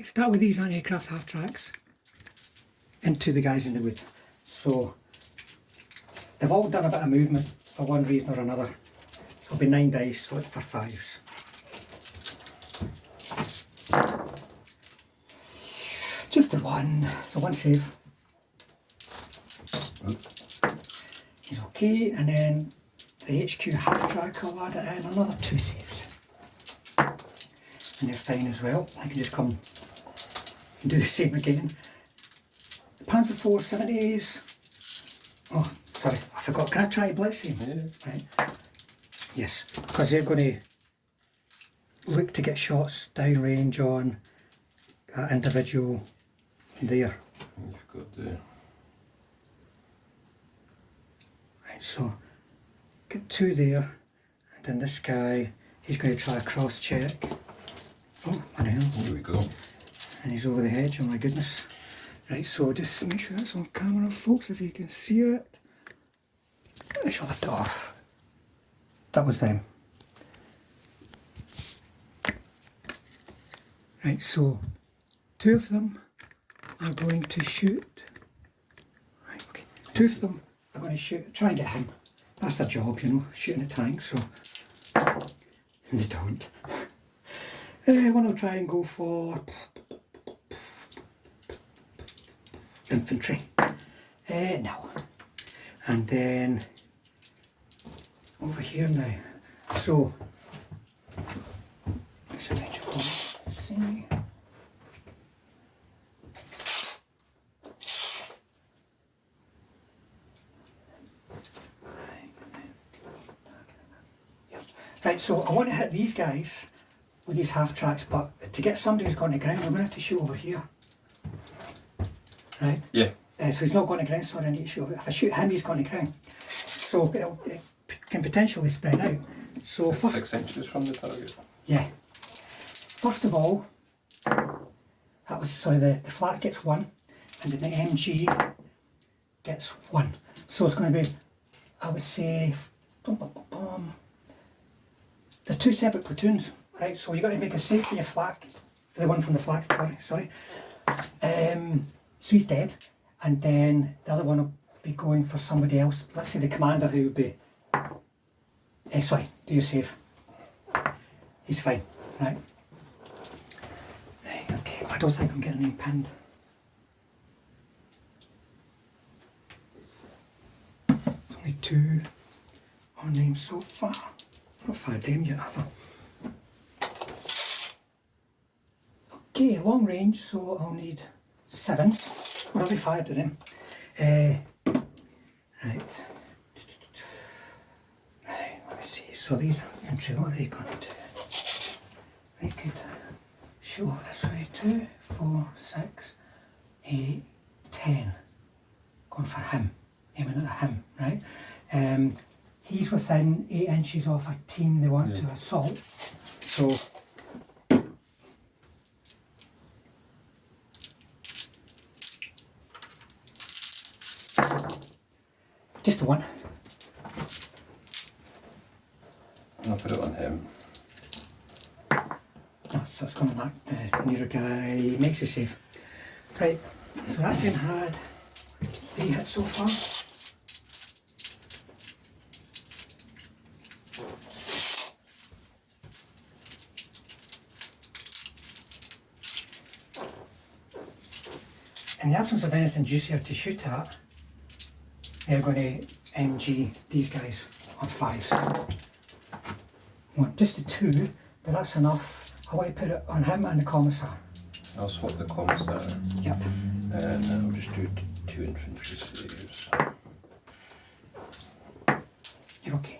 Start with these anti-aircraft half-tracks into the guys in the wood. So they've all done a bit of movement for one reason or another. So it'll be 9 dice, look for 5s. Just the one, so 1 save. He's okay, and then the HQ half-track, I'll add it in, another 2 saves. And they're fine as well. I can just come and do the same again. The Panzer IV 70s. Oh, sorry, I forgot. Can I try blitzing? Yeah. Right. Yes, because they're going to look to get shots down range on that individual there. You've got the... Right, so get 2 there, and then this guy, he's going to try a cross check. Oh, I know. Here we go. And he's over the hedge, oh my goodness. Right, so just make sure that's on camera, folks, if you can see it. I shall lift it off. That was them. Right, so 2 of them are going to shoot. Right, okay. 2 of them are going to shoot, try and get him. That's their job, you know, shooting at tanks, so. And they don't. One will try and go for infantry. No. And then over here now. So see. Right, so I want to hit these guys with these half tracks, but to get somebody who's gone to ground, we're going to have to shoot over here. Right? Yeah. So he's not going to ground, so I need to shoot over. If I shoot him, he's going to ground. So it can potentially spread out. So first, 6 inches from the target. yeah. First of all, that was, sorry, the flat gets 1, and then the MG gets 1. So it's going to be, I would say, they're 2 separate platoons. Right, so you got to make a save for your flak, for the one from the flak, sorry. So he's dead, and then the other one will be going for somebody else. Let's say the commander, who would be, sorry, do your save. He's fine, right? Right, okay, I don't think I'm getting him pinned. There's only 2 on names so far. Not fired them yet, have I? Okay, long range, so I'll need 7. What have we fired at him? Right. Right, let me see. So these infantry, what are they going to do? They could shoot over this way. 2, 4, 6, 8, 10. Going for him. Aiming at him, right? He's within 8 inches of a team they want to assault. So just the 1. I'll put it on him. Oh, so it's going to knock the nearer guy, makes a save. Right, so that's him had 3 hits so far. In the absence of anything juicier to shoot at, they're going to MG these guys on 5s. Want just the 2, but that's enough. I want to put it on him and the commissar. I'll swap the commissar. Yep. And I'll just do 2 infantry saves. You're okay.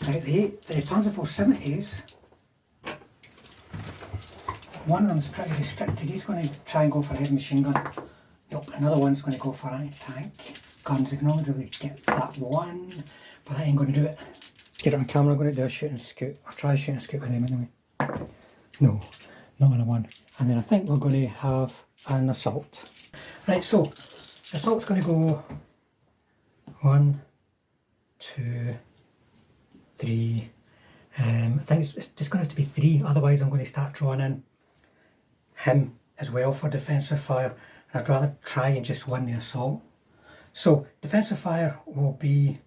Right, the Panzer IV 70s, one of them's pretty restricted. He's going to try and go for a heavy machine gun. Yep, another one's going to go for anti-tank. guns. You can only really get that one, but I ain't going to do it. Get it on camera. I'm going to do a shooting scoot. I'll try shooting scoot with him anyway. No, not on a one. And then I think we're going to have an assault. Right, so the assault's going to go 1, 2, 3. I think it's just going to have to be 3, otherwise I'm going to start drawing in him as well for defensive fire. And I'd rather try and just win the assault. So defensive fire will be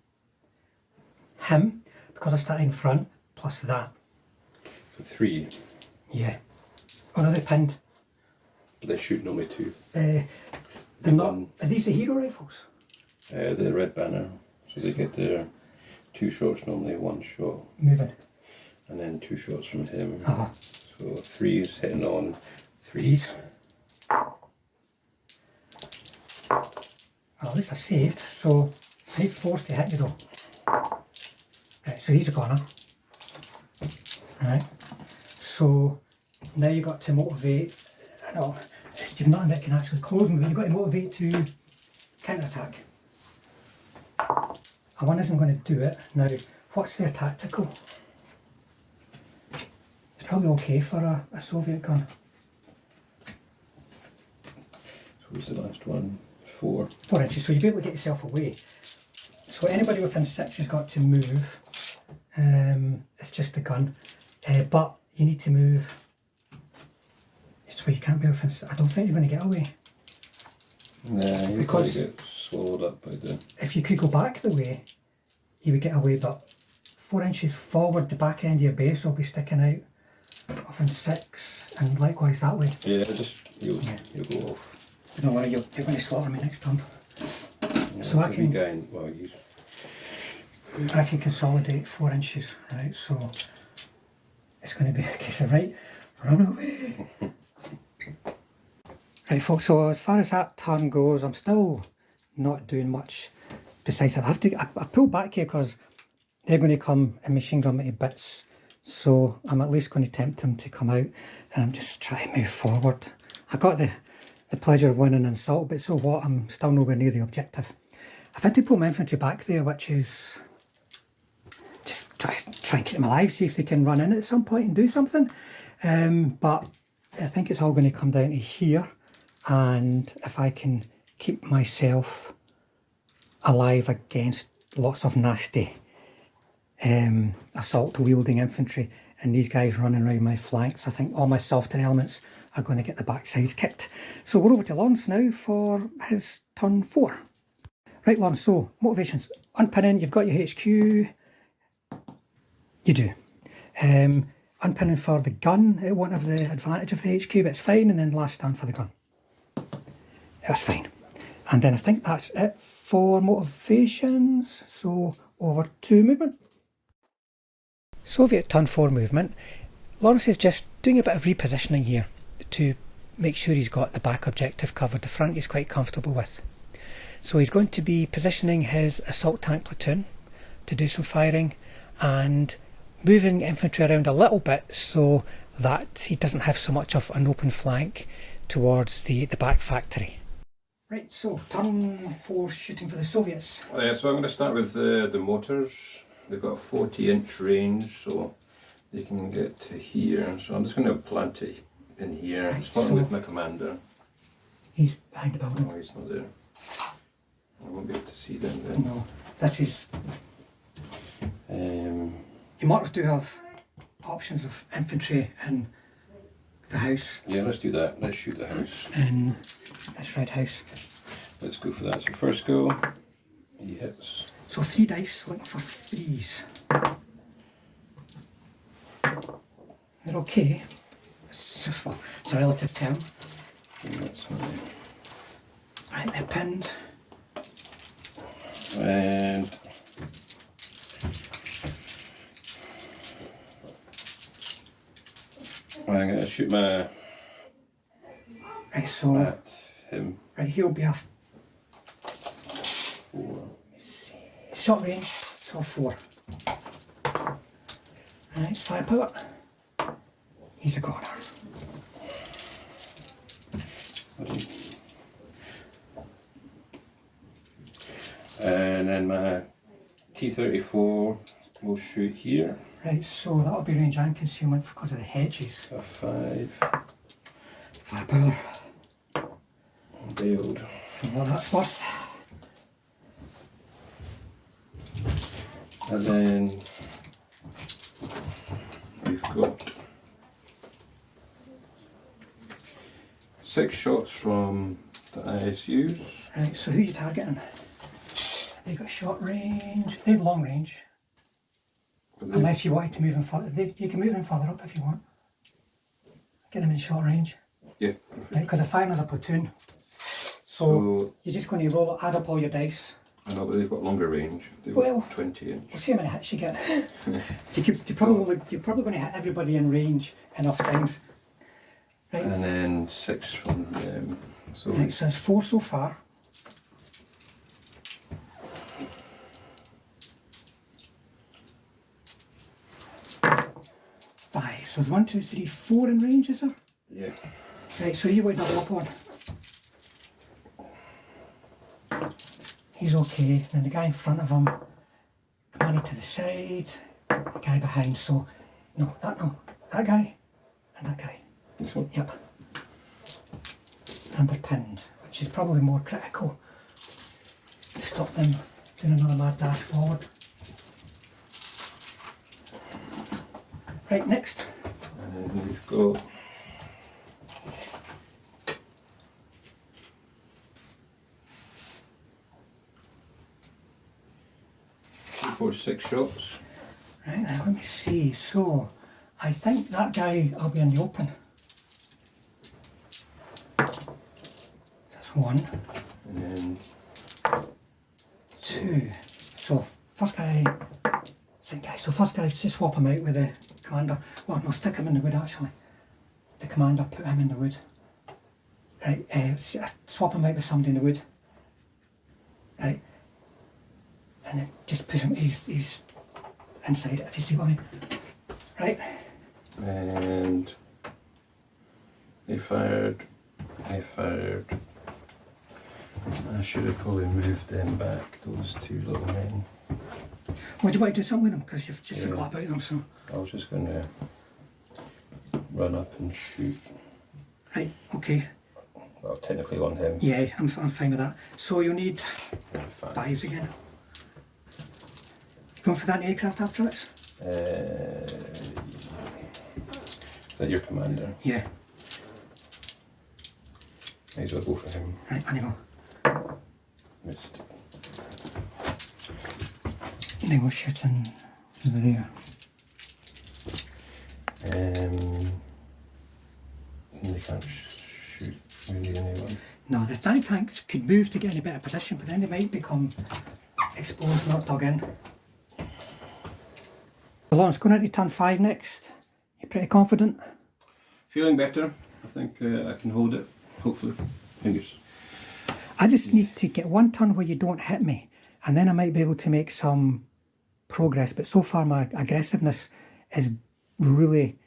him, because I start in front, plus that. So 3. Yeah. Oh no, they're pinned. They shoot normally 2. They're not. Are these the hero rifles? The Red Banner. So they get their 2 shots normally, 1 shot. Moving. And then 2 shots from him. Uh-huh. So 3s hitting on 3s. Well, at least I saved, so I need 4 to hit me though. Right, so he's a goner. Right. So now you've got to motivate. I know you've nothing that can actually close me, but you've got to motivate to counter-attack. A one isn't going to do it. Now, what's their tactical? It's probably okay for a Soviet gun. So what's the last one? 4. 4 inches, so you'll be able to get yourself away. So anybody within 6 has got to move. It's just a gun. But you need to move. So you can't be within. I don't think you're going to get away. Nah, you because get swallowed up by the... If you could go back the way, you would get away, but 4 inches forward, the back end of your base will be sticking out within 6, and likewise that way. Yeah, you'll go off. Don't worry, you're going to slaughter me next time. Yeah, so I can... I can consolidate 4 inches, right? So it's going to be a case of, right, run away. Right folks, so as far as that turn goes, I'm still not doing much decisive. I pull back here because they're going to come and machine gun me to bits. So I'm at least going to tempt them to come out, and I'm just trying to move forward. I got the pleasure of winning an assault, but so what, I'm still nowhere near the objective. I've had to pull my infantry back there, which is just try and keep them alive, see if they can run in at some point and do something. But I think it's all going to come down to here, and if I can keep myself alive against lots of nasty assault wielding infantry and these guys running around my flanks, I think all my softer elements are going to get the backsides kicked. So we're over to Lawrence now for his turn 4. Right Lawrence, so motivations. Unpinning, you've got your HQ. You do. Unpinning for the gun, it won't have the advantage of the HQ, but it's fine, and then last stand for the gun. That's fine. And then I think that's it for motivations, so over to movement. Soviet turn 4 movement. Lawrence is just doing a bit of repositioning here to make sure he's got the back objective covered. The front he's quite comfortable with. So he's going to be positioning his assault tank platoon to do some firing and moving infantry around a little bit so that he doesn't have so much of an open flank towards the back factory. Right, so turn 4 shooting for the Soviets. So I'm going to start with the mortars. They've got a 40-inch range, so they can get to here. So I'm just going to plant it in here, right, starting so with my commander. He's behind the building. No, he's not there. I won't be able to see them then. No, that is... Your mortars do have options of infantry in the house. Yeah, let's do that. Let's shoot the house. In this red house. Let's go for that. So first go, he hits. So 3 dice, looking for 3s. They're okay. It's a relative term. Right, they're pinned. And I'm going to shoot my right, so at him. Right, he'll be a 4. short range, so 4. Right, firepower. He's a goner. And then my T-34 will shoot here. Right, so that'll be range and concealment because of the hedges. A 5. Firepower. Bailed. And what that's worth. And then we've got 6 shots from the ISUs. Right, so who are you targeting? They've got short range, they have long range. Unless you wanted to move them further, you can move them further up if you want. Get them in short range. Yeah. Right, because they're firing as a platoon. So you're just going to roll, add up all your dice. I know, but they've got longer range. They've Well, got 20 inch. We'll see how many hits you get. you're probably going to hit everybody in range enough times. Right. And then 6 from them. So, right, so there's 4 so far. Five. So there's 1, 2, 3, 4 in range, is there? yeah. Right, so you want to double up on. He's okay. Then the guy in front of him, commanded to the side, the guy behind. So, no, that guy and that guy. This one? Yep. Underpinned, which is probably more critical to stop them doing another mad dash forward. Right, next. And then we've got 4, 6 shots. Right, now let me see. So, I think that guy will be in the open. That's 1. And then 2. So, first guy, second guy. So, first guy, just swap him out with the commander. Well, no, stick him in the wood actually. The commander, put him in the wood. Right, swap him out with somebody in the wood. Right. And then just push him, he's inside it, if you see what I mean. Right. And they fired. I should have probably moved them back, those 2 little men. What do you want to do something with them? Because you've just forgot about them, so. I was just going to run up and shoot. Right, okay. Well, technically on him. Yeah, I'm fine with that. So you'll need 5. 5s again. You going for that aircraft after it? Is that your commander? Yeah. Might as well go for him. Right, on you go. Missed. They were shooting there. They can't shoot really anyone. No, the tanks could move to get in a better position, but then they might become exposed, not dug in. Lawrence, going into turn 5 next. You pretty confident? Feeling better. I think I can hold it. Hopefully. Fingers. I just need to get one turn where you don't hit me, and then I might be able to make some progress. But so far my aggressiveness is really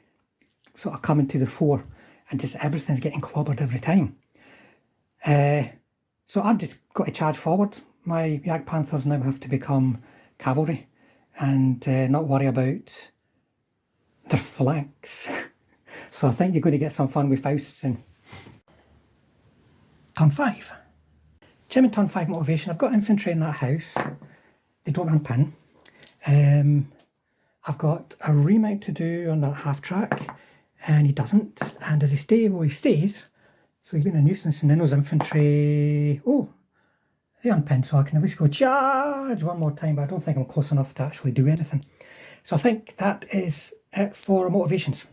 sort of coming to the fore, and just everything's getting clobbered every time. So I've just got to charge forward. My Jagd Panthers now have to become cavalry and not worry about their flanks. So I think you're going to get some fun with Fausts in turn 5. Jim in turn 5 motivation. I've got infantry in that house. They don't unpin. I've got a remount to do on that half track, and he doesn't. And does he stay? Well, he stays. So he's been a nuisance. And then those infantry, oh, they unpin, so I can at least go charge one more time, but I don't think I'm close enough to actually do anything. So I think that is it for motivations.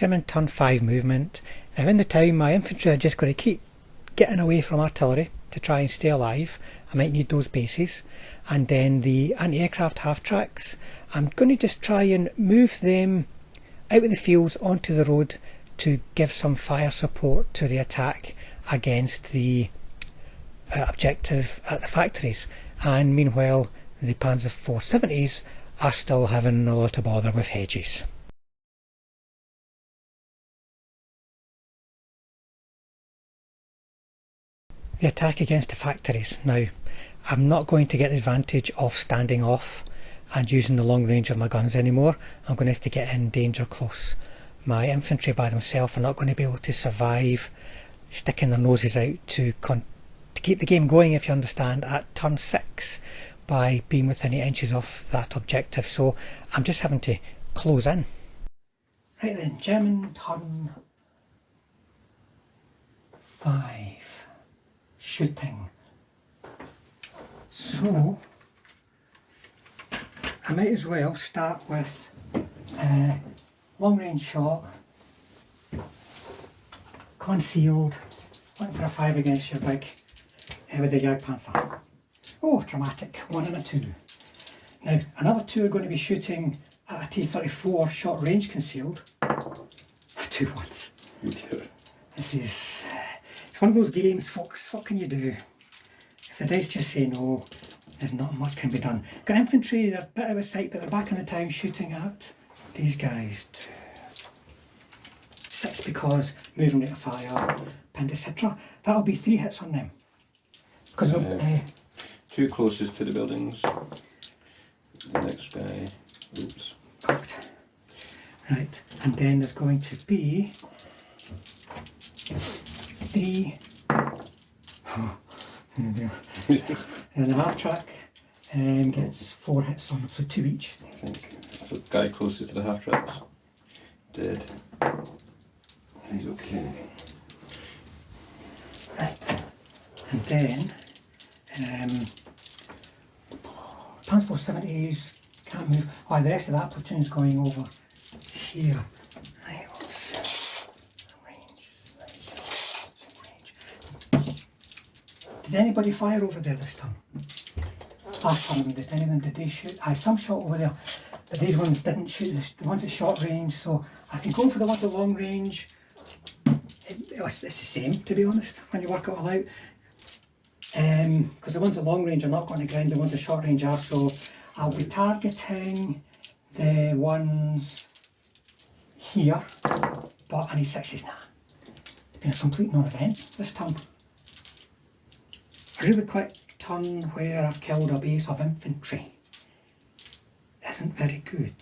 I'm in turn 5 movement. Now in the town, my infantry are just going to keep getting away from artillery to try and stay alive. I might need those bases. And then the anti-aircraft half tracks, I'm going to just try and move them out of the fields onto the road to give some fire support to the attack against the objective at the factories. And meanwhile, the Panzer 470s are still having a lot of bother with hedges. The attack against the factories. Now, I'm not going to get the advantage of standing off and using the long range of my guns anymore. I'm going to have to get in danger close. My infantry by themselves are not going to be able to survive sticking their noses out to keep the game going, if you understand, at turn 6 by being within 8 inches of that objective. So I'm just having to close in. Right then, German turn 5. Shooting. So I might as well start with long range shot, concealed, looking for a 5 against your big with the Jagdpanther. Oh, dramatic, 1 and a 2. Now another 2 are going to be shooting at a T-34 short range concealed. 2 ones. This is, it's one of those games, folks. What can you do? If the dice just say no, there's not much can be done. Got infantry, they're a bit out of sight, but they're back in the town shooting at these guys. 6 because moving rate of fire, pinned, etc. That'll be 3 hits on them. Because 2 closest to the buildings. The next guy. Oops. Cocked. Right, and then there's going to be 3. And the half track gets 4 hits on them, so 2 each. I think. So the guy closest to the half tracks. Dead. He's okay. Right. And then Transport 70s can't move. Oh, the rest of that platoon's going over here. Right, range. Did anybody fire over there this time? Last time, did any of them, did they shoot? Some shot over there, but these ones didn't shoot, the ones at short range, so I can go for the ones at long range. It's the same, to be honest, when you work it all out. Because the ones at long range are not going to grind, the ones at short range are, so I'll be targeting the ones here, but I need 6s now. It's been a complete non-event this turn. A really quick turn where I've killed a base of infantry isn't very good.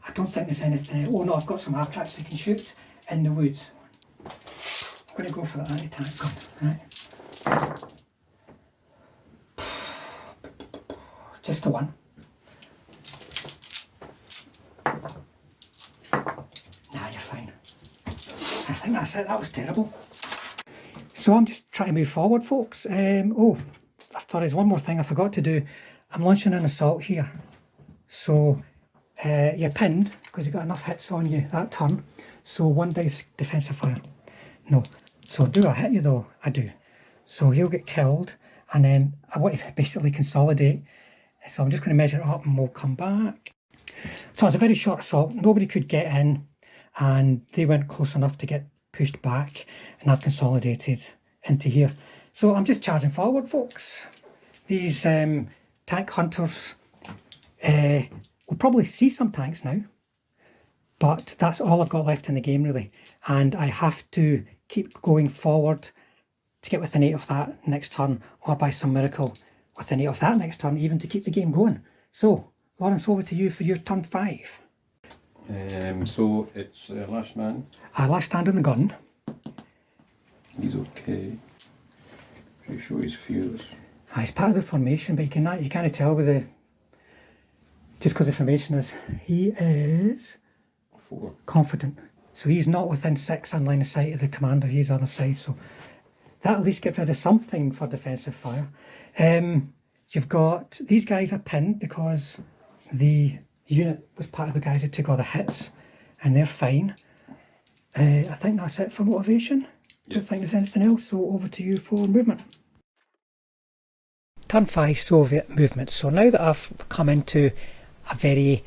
I don't think there's anything. Oh no, I've got some half tracks I can shoot in the woods. I'm going to go for the anti-tank gun, right? Just the 1. Nah, you're fine. I think that's it. That was terrible. So I'm just trying to move forward, folks. Oh, I thought there's one more thing I forgot to do. I'm launching an assault here. So you're pinned because you've got enough hits on you that turn. So 1 dice defensive fire. No. So do I hit you though? I do. So he'll get killed, and then I want to basically consolidate. So I'm just going to measure it up and we'll come back. So it's a very short assault. Nobody could get in, and they weren't close enough to get pushed back, and I've consolidated into here. So I'm just charging forward, folks. These tank hunters will probably see some tanks now, but that's all I've got left in the game really, and I have to keep going forward to get within 8 of that next turn, or by some miracle within 8 of that next turn, even to keep the game going. So Lawrence, over to you for your turn 5. So it's last man. Last stand on the gun. He's okay. Pretty sure he's fearless. He's part of the formation, but you can't tell with the, just because the formation is, he is 4. confident. So he's not within 6 on line of sight of the commander, he's on the other side. So that at least gets rid of something for defensive fire. You've got, these guys are pinned because the unit was part of the guys who took all the hits, and they're fine. I think that's it for motivation. I don't think there's anything else, so over to you for movement. Turn 5 Soviet movement. So now that I've come into a very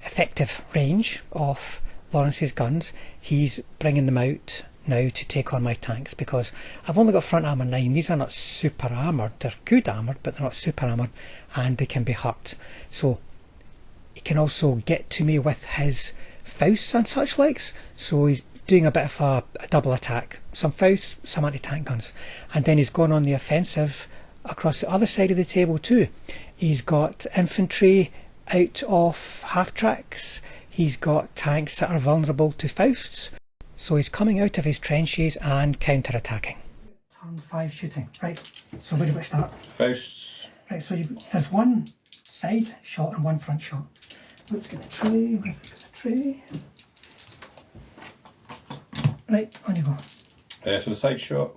effective range of Lawrence's guns, he's bringing them out now to take on my tanks, because I've only got front armour 9. These are not super armoured. They're good armoured, but they're not super armoured, and they can be hurt. So he can also get to me with his Fausts and such likes. So he's doing a bit of a double attack. Some Faust, some anti-tank guns. And then he's gone on the offensive across the other side of the table too. He's got infantry out of half-tracks. He's got tanks that are vulnerable to Fausts. So he's coming out of his trenches and counter-attacking. Turn 5 shooting. Right, so where do we start? Fausts. Right, so there's one side shot and one front shot. Let's get the tray. Where's the tray? Right, on you go. So the side shot.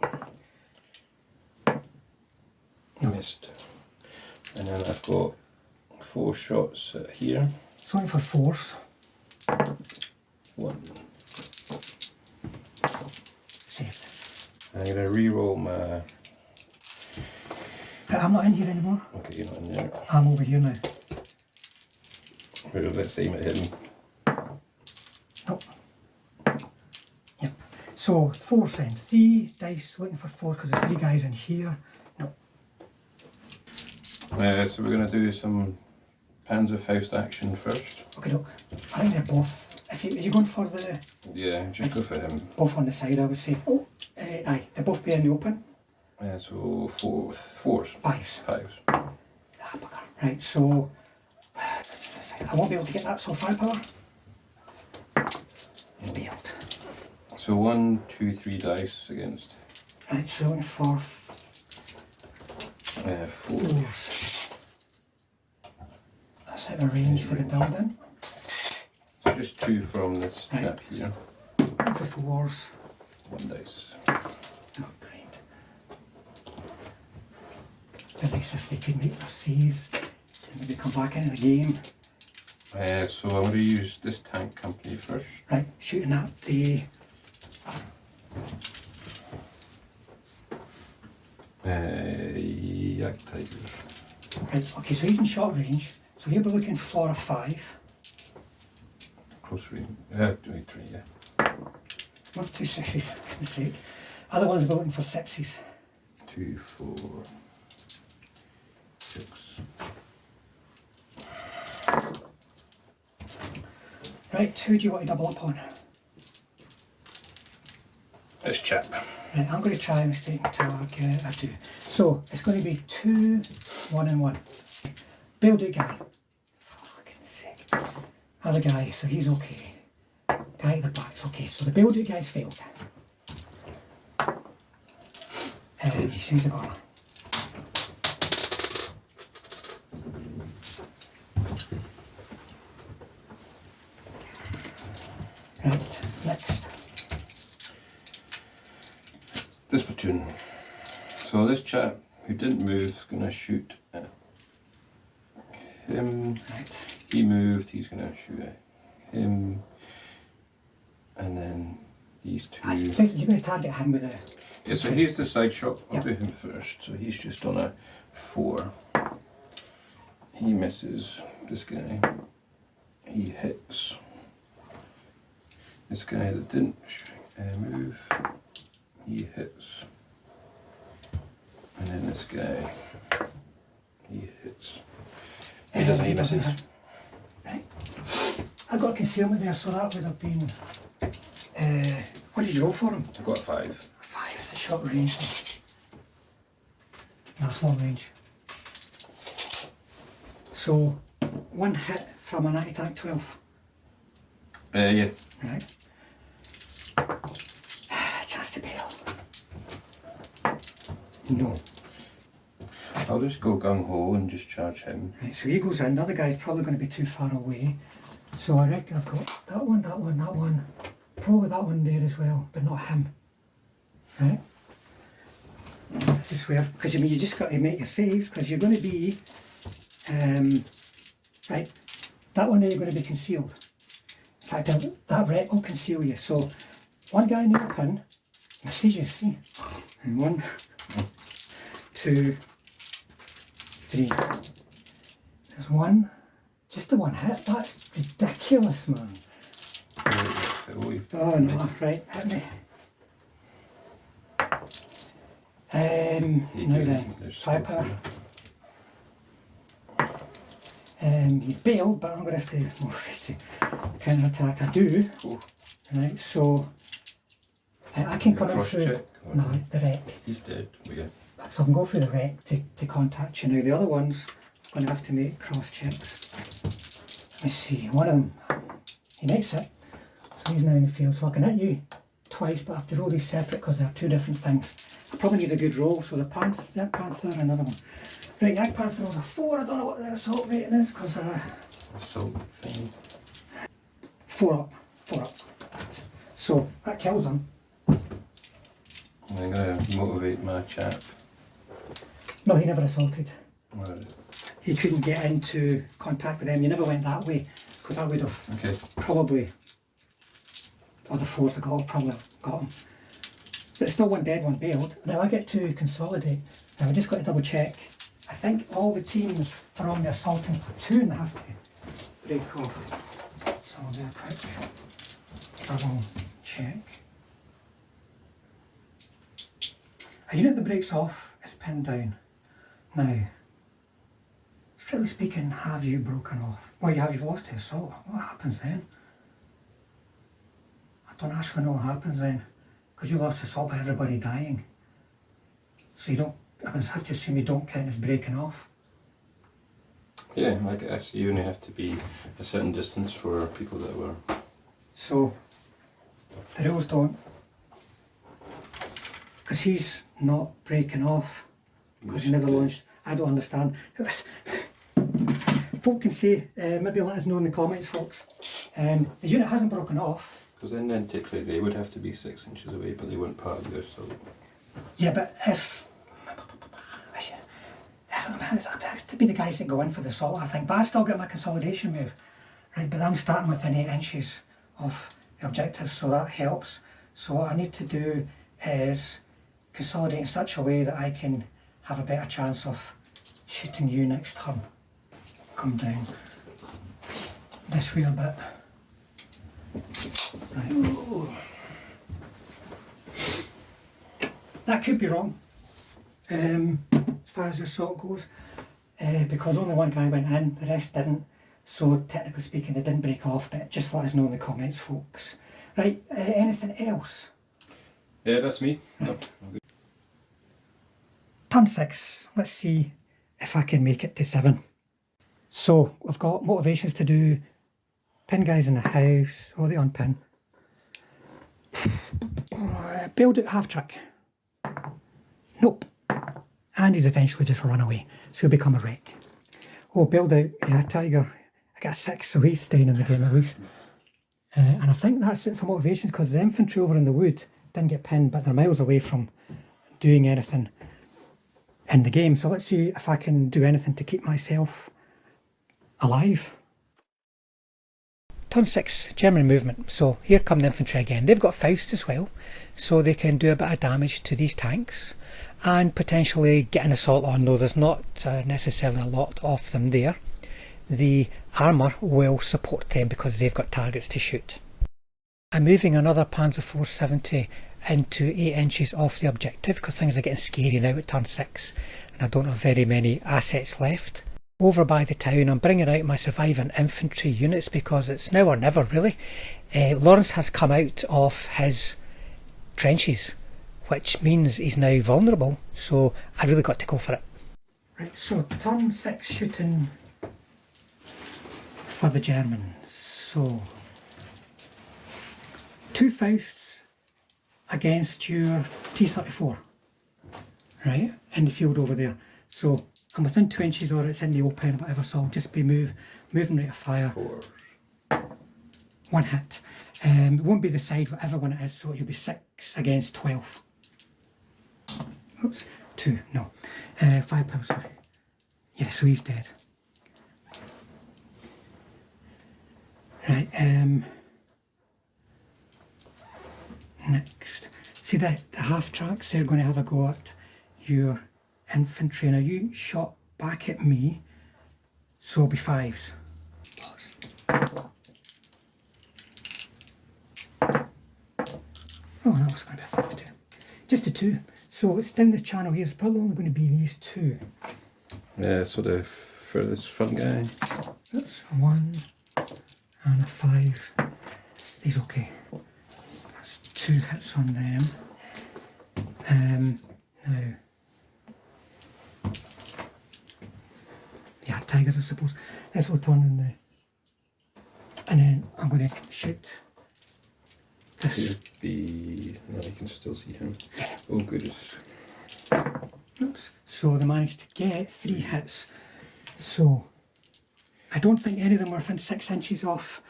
Missed. And then I've got 4 shots here. So looking for fours. 1. Saved. I'm going to re-roll my... Right, I'm not in here anymore. Okay, you're not in there. I'm over here now. Well, let's aim at him. Nope. Yep. So 4 then. 3 dice looking for 4 because there's 3 guys in here. No. So we're going to do some Panzerfaust action first. Okay, look. I think they're both. If you're going for the... Yeah, just go for him. Both on the side, I would say. Oh, aye. They'll both be in the open. So 4s. 5s. 5s. Ah, bugger. Right, so... I won't be able to get that, so firepower. Failed. So 1, 2, 3 dice against Right, so looking for 4. 4s. That's out of range for the building. So just 2 from this Right. chap here. Looking for 4s. 1 dice. Oh, great. It'd be nice if they could make their saves and maybe come back into the game. So I'm going to use this tank company first. Right, shooting at the... Yak Tigers. Right, okay, so he's in short range. So he'll be looking for a 5. Close range. 3, yeah. Not 2 6s, for goodness sake. Other ones will be looking for 6s. 2, 4, 6. Right, who do you want to double up on? This chap. Right, I'm going to try a mistake target. I do. So it's going to be 2, 1 and 1. Build it guy. For goodness sake. Other guy, so he's okay. Guy at the back's okay. So the build it guy's failed. Who's the gunner? Right, next. This platoon. So this chap who didn't move is going to shoot at him. Right. He moved, he's going to shoot at him. And then these 2. So you're going to target him with a... Yeah, so here's the side shot. I'll Yep. do him first. So he's just on a 4. He misses this guy. He hits this guy that didn't move. He hits. And then this guy. He hits. He doesn't. He misses. Right. I got concealment there, so that would have been... what did you roll for him? I've got a 5. 5 is a short range. That's long range. So, 1 hit from an anti-tank 12. Yeah. Right. Chance to bail. No. I'll just go gung-ho and just charge him. Right, so he goes in. The other guy's probably going to be too far away. So I reckon I've got that one, that one, that one. Probably that one there as well, but not him. Right? This is where, because you just got to make your saves, because you're going to be, right, that one there you're going to be concealed. In fact, that red will conceal you. So, one guy in the open, misses you, see? And 1, 2, 3. There's 1, just the 1 hit. That's ridiculous, man. Oh no, right, hit me. Now then, firepower. He's bailed, but I'm going to have to move it to counter attack. I do. Cool. Right, so I can come in cross through check, or- no, the rec. He's dead. Yeah. So I can go through the rec to contact you now. The other ones, I'm going to have to make cross checks. Let me see. One of them, he makes it. So he's now in the field. So I can hit you twice, but I have to roll these separate because they're two different things. I probably need a good roll. So the Panther, another one. Right, Yak Panther rolls a 4. I don't know what their assault rating is because Assault thing. 4 up. 4 up. So that kills him. I'm going to motivate my chap. No, he never assaulted. Right. He couldn't get into contact with them. You never went that way because that would have probably, other fours that probably got him. But it's still one dead, one bailed. Now I get to consolidate. Now I just got to double check. I think all the teams from the assaulting platoon have to break off. So I'll do a quick double check. A unit that breaks off is pinned down. Now, strictly speaking, have you broken off? Well, you've lost the assault. What happens then? I don't actually know what happens then, because you lost the assault by everybody dying. So you don't, I have to assume you don't count as breaking off. Yeah, I guess you only have to be a certain distance for people that were... So, the rules don't, because he's not breaking off, because he never launched. I don't understand. Folk can say, maybe let us know in the comments, folks. The unit hasn't broken off. Because then technically they would have to be 6 inches away, but they weren't part of the assault. Yeah, but if... It has to be the guys that go in for the assault, I think. But I still get my consolidation move. Right, but I'm starting within 8 inches of the objective, so that helps. So what I need to do is consolidate in such a way that I can have a better chance of shooting you next turn. Come down this way a bit. Right. That could be wrong, as far as the assault goes, because only one guy went in, the rest didn't. So technically speaking, they didn't break off, but just let us know in the comments, folks. Right, anything else? Yeah, that's me. Right. No, Turn 6, let's see if I can make it to 7. So we've got motivations to do, pin guys in the house, or they unpin. Build out half track. Nope. And he's eventually just run away, so he'll become a wreck. Oh, build out, yeah, Tiger. I got a 6, so he's staying in the game at least. And I think that's it for motivations, because the infantry over in the wood didn't get pinned, but they're miles away from doing anything in the game. So let's see if I can do anything to keep myself alive. Turn 6, German movement. So here come the infantry again. They've got Faust as well, so they can do a bit of damage to these tanks and potentially get an assault on, though there's not necessarily a lot of them there. The armour will support them because they've got targets to shoot. I'm moving another Panzer 470 into 8 inches off the objective because things are getting scary now at turn 6 and I don't have very many assets left. Over by the town, I'm bringing out my surviving infantry units because it's now or never really. Lawrence has come out of his trenches, which means he's now vulnerable, so I really got to go for it. Right, so turn 6 shooting for the Germans. So 2 Fausts against your T-34, right, in the field over there. So I'm within 2 inches or it's in the open or whatever, so I'll just be moving rate of fire. 4. 1 hit. It won't be the side, whatever one it is, so it'll be 6 against 12. Oops, 2, no. 5 pounds, sorry. Yeah, so he's dead. Right, next. See the half tracks, they're going to have a go at your infantry. Now you shot back at me, so it'll be 5s. Oh, that was going to be a 52. Just a 2. So it's down this channel here, it's probably only going to be these 2. Yeah, so the furthest front guy. That's 1 and a 5. He's okay. That's 2 hits on them. Now, yeah, tigers I suppose. This will turn in the, and then I'm going to shoot this. Could be. No, you can still see him. Oh goodness. Oops. So they managed to get 3 hits. So I don't think any of them were within 6 inches off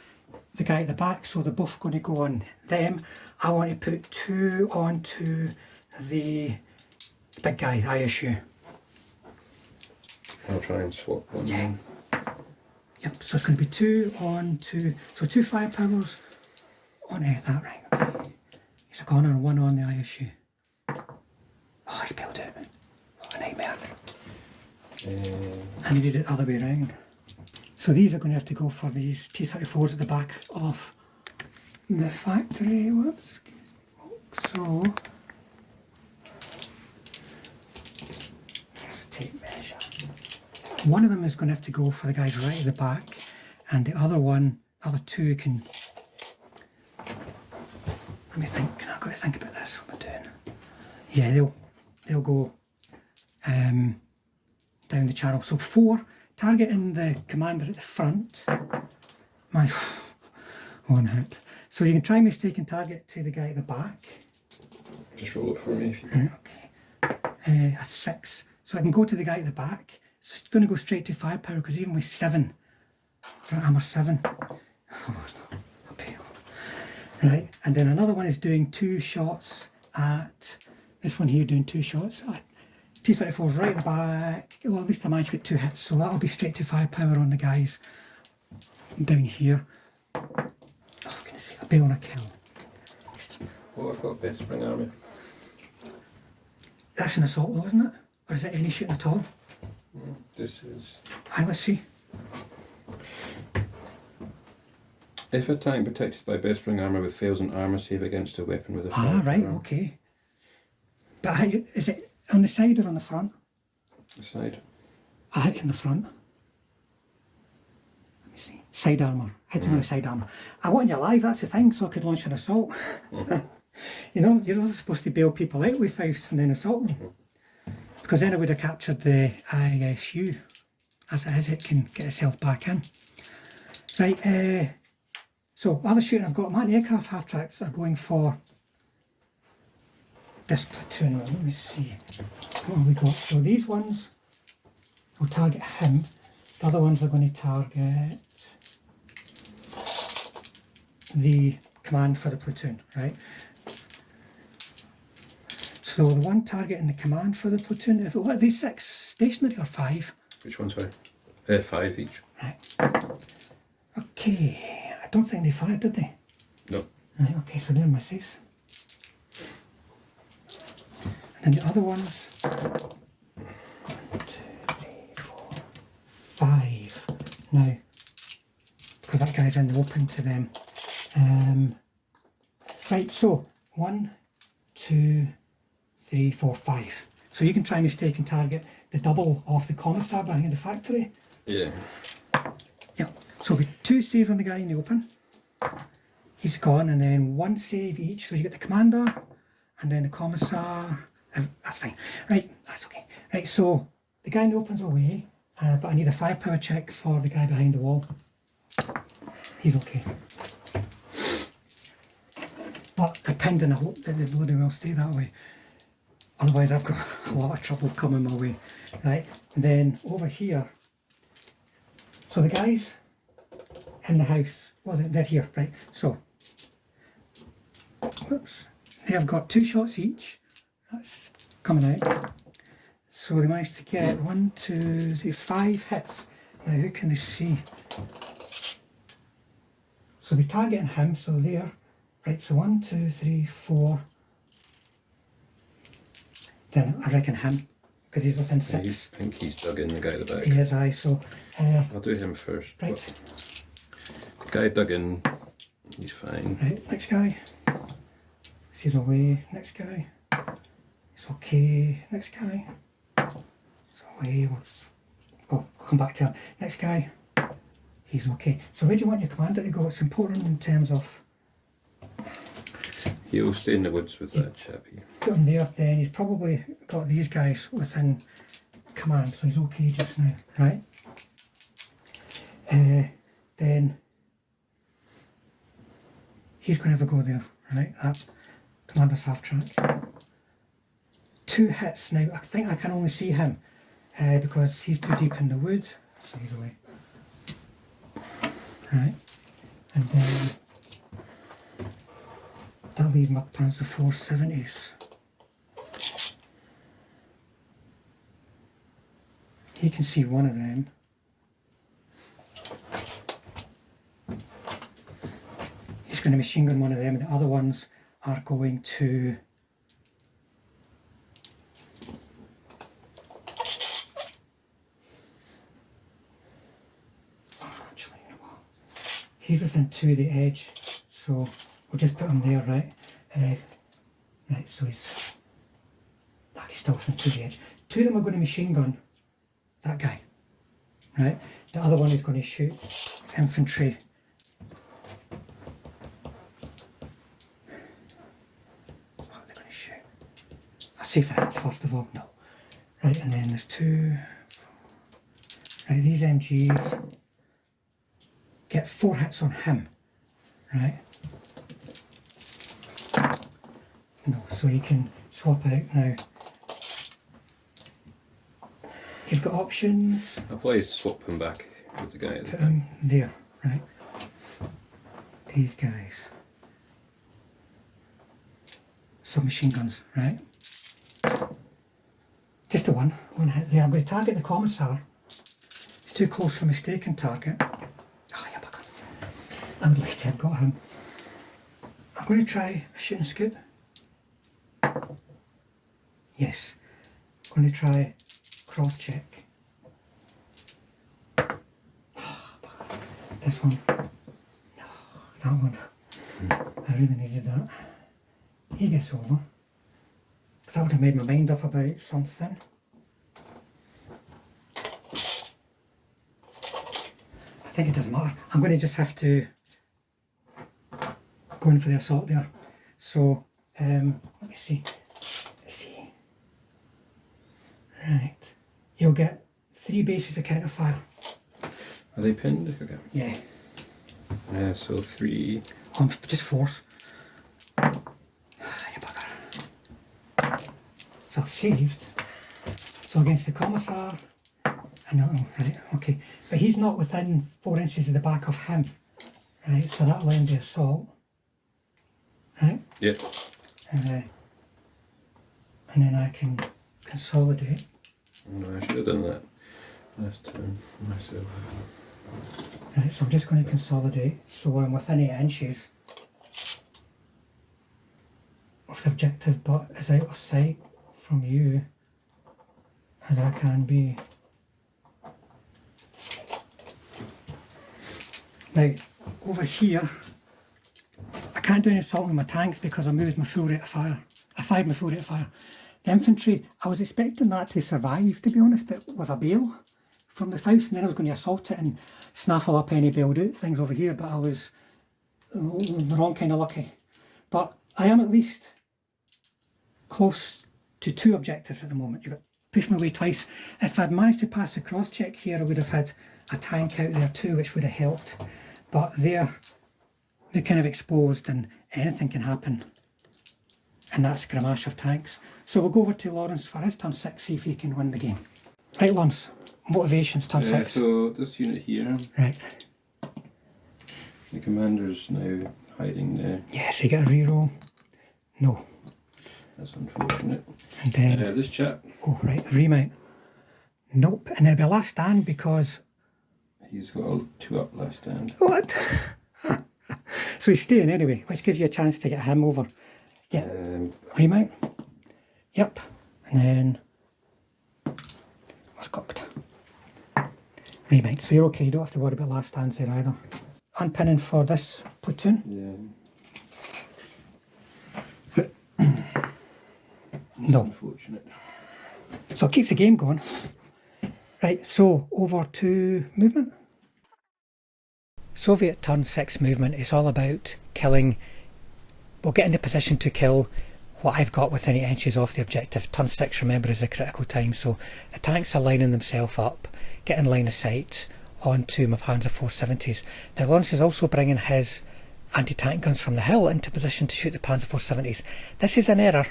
the guy at the back, so they're both going to go on them. I want to put 2 onto the big guy, the ISU. I'll try and swap one. Yeah. Yep, so it's going to be 2 on 2. So 2 firepowers on that, right. Okay. He's a corner and 1 on the ISU. Oh, I spilled it. What a nightmare. I needed it the other way around. So these are going to have to go for these T-34s at the back of the factory. Whoops, excuse me, folks. So, here's a tape measure. One of them is going to have to go for the guys right at the back, and the other one, the other 2 can. Let me think. I've got to think about this. What am I doing? Yeah, they'll go down the channel. So 4 targeting the commander at the front. My one hit. So you can try mistaking target to the guy at the back. Just roll it for me if you can. Okay. A 6. So I can go to the guy at the back. So it's going to go straight to firepower because even with 7, front armor 7. Oh, okay. Right, and then another one is doing 2 shots at this one here, doing 2 shots at T-34's right at the back. Well, at least I managed to get 2 hits, so that'll be straight to firepower on the guys down here. Oh, for goodness sake, I'll be on a kill. Oh, I've got bed spring army. That's an assault though, isn't it? Or is it any shooting at all? This is. Aye, let's see. If attacked protected by bed spring armour with fails an armour save against a weapon with a Ah, right, okay. But is it on the side or on the front? The side. I hit in the front. Let me see. Side armour. Hitting on the side armour. I want you alive, that's the thing, so I could launch an assault. You know, you're not supposed to bail people out with Faust and then assault them. Because then it would have captured the ISU. As it is, it can get itself back in. Right, so other shooting I've got, my aircraft half-tracks are going for this platoon. Let me see. What have we got? So these ones will target him. The other ones are going to target the command for the platoon, right? So the one targeting the command for the platoon, what are these 6? Stationary or 5? Which one, sorry? 5 each. Right. Okay. I don't think they fired, did they? No. Right, okay, so they're misses. And then the other ones, 1, 2, 3, 4, 5. Now, because that guy's in the open to them. Right, so 1, 2, 3, 4, 5. So you can try mistake and target the double off the commissar behind the factory. Yeah. Yep. So with 2 saves on the guy in the open. He's gone, and then 1 save each. So you get the commander, and then the commissar. That's fine. Right, that's okay. Right, so the guy in the open's away, but I need a firepower check for the guy behind the wall. He's okay. But depending, I hope that they bloody well stay that way. Otherwise I've got a lot of trouble coming my way. Right, and then over here, so the guys in the house, well they're here, right, so, whoops, they have got 2 shots each, that's coming out, so they managed to get 1, 2, 3, 5 hits. Now who can they see? So they're targeting him, so there, right, so 1, 2, 3, 4, then I reckon him, because he's within 6. I think he's dug in, the guy at the back. He is, aye, so... I'll do him first. Right. The guy dug in, he's fine. Right, next guy. He's away. Next guy. He's okay. Next guy. He's away. Oh, come back to him. Next guy. He's okay. So where do you want your commander to go? It's important in terms of... He'll stay in the woods with that chappie. Put him there, then he's probably got these guys within command, so he's okay just now, right? Then he's going to have a go there, right? That commander's half track. 2 hits now. I think I can only see him because he's too deep in the wood, so he's away. Right, and then that leaves my plans to 470s. He can see one of them. He's going to machine gun one of them, and the other ones are going to actually, you know what? He's within 2 of the edge, so we'll just put him there, right? Right, so he's still within 2 of the edge. 2 of them are going to machine gun that guy, right? The other one is going to shoot infantry. What are they going to shoot? I'll see if it hits first of all. No. Right, and then there's 2. Right, these MGs get 4 hits on him, right? No, so you can swap out now. You've got options. I'll probably swap him back with the guy at the Put back. him there, right? These guys. Submachine guns, right? Just a one hit there. I'm going to target the commissar. It's too close for mistaken target. Oh, yeah, bugger. I would like to have got him. I'm going to try a shooting scoop. Yes. I'm going to try cross check. This one. No, that one. I really needed that. He gets over. But that would have made my mind up about something. I think it doesn't matter. I'm going to just have to go in for the assault there. So, let me see. Let's see. Right. You'll get 3 bases of counter fire. Are they pinned? Okay. Yeah. Yeah, so 3. Just force. You bugger. So I've saved. So against the commissar. Right, okay. But he's not within 4 inches of the back of him. Right, so that'll end the assault. Right? Yep. And then I can consolidate. No, I should have done that last time myself. Right, so I'm just going to consolidate so I'm within 8 inches of the objective, but as out of sight from you as I can be. Now, over here, I can't do any assault with my tanks because I moved my full rate of fire. I fired my full rate of fire. The infantry, I was expecting that to survive, to be honest, but with a bale from the house, and then I was going to assault it and snaffle up any bailed out things over here, but I was the wrong kind of lucky. But I am at least close to 2 objectives at the moment. You've got pushed my way twice. If I'd managed to pass the cross check here, I would have had a tank out there too, which would have helped. But they're kind of exposed and anything can happen. And that's a gramash of tanks. So we'll go over to Lawrence for his turn 6, see if he can win the game. Right, Lawrence, motivations turn 6. So this unit here, Right. the commander's now hiding there. Yes, you get a reroll. No. That's unfortunate. And then, This chap, oh right, a remount. Nope, and it'll be a last stand because... he's got a 2 up last stand. What? So he's staying anyway, which gives you a chance to get him over. Yeah, remount. Yep, and then... what's cocked? Remount, so you're okay, you don't have to worry about last stands there either. Unpinning for this platoon? Yeah. No. Unfortunate. So it keeps the game going. Right, so over to movement. Soviet turn 6 movement is all about killing we'll get into position to kill what I've got within 8 inches off the objective. Turn 6, remember, is a critical time, so the tanks are lining themselves up, getting line of sight onto my Panzer 470s. Now Lawrence is also bringing his anti-tank guns from the hill into position to shoot the Panzer 470s. This is an error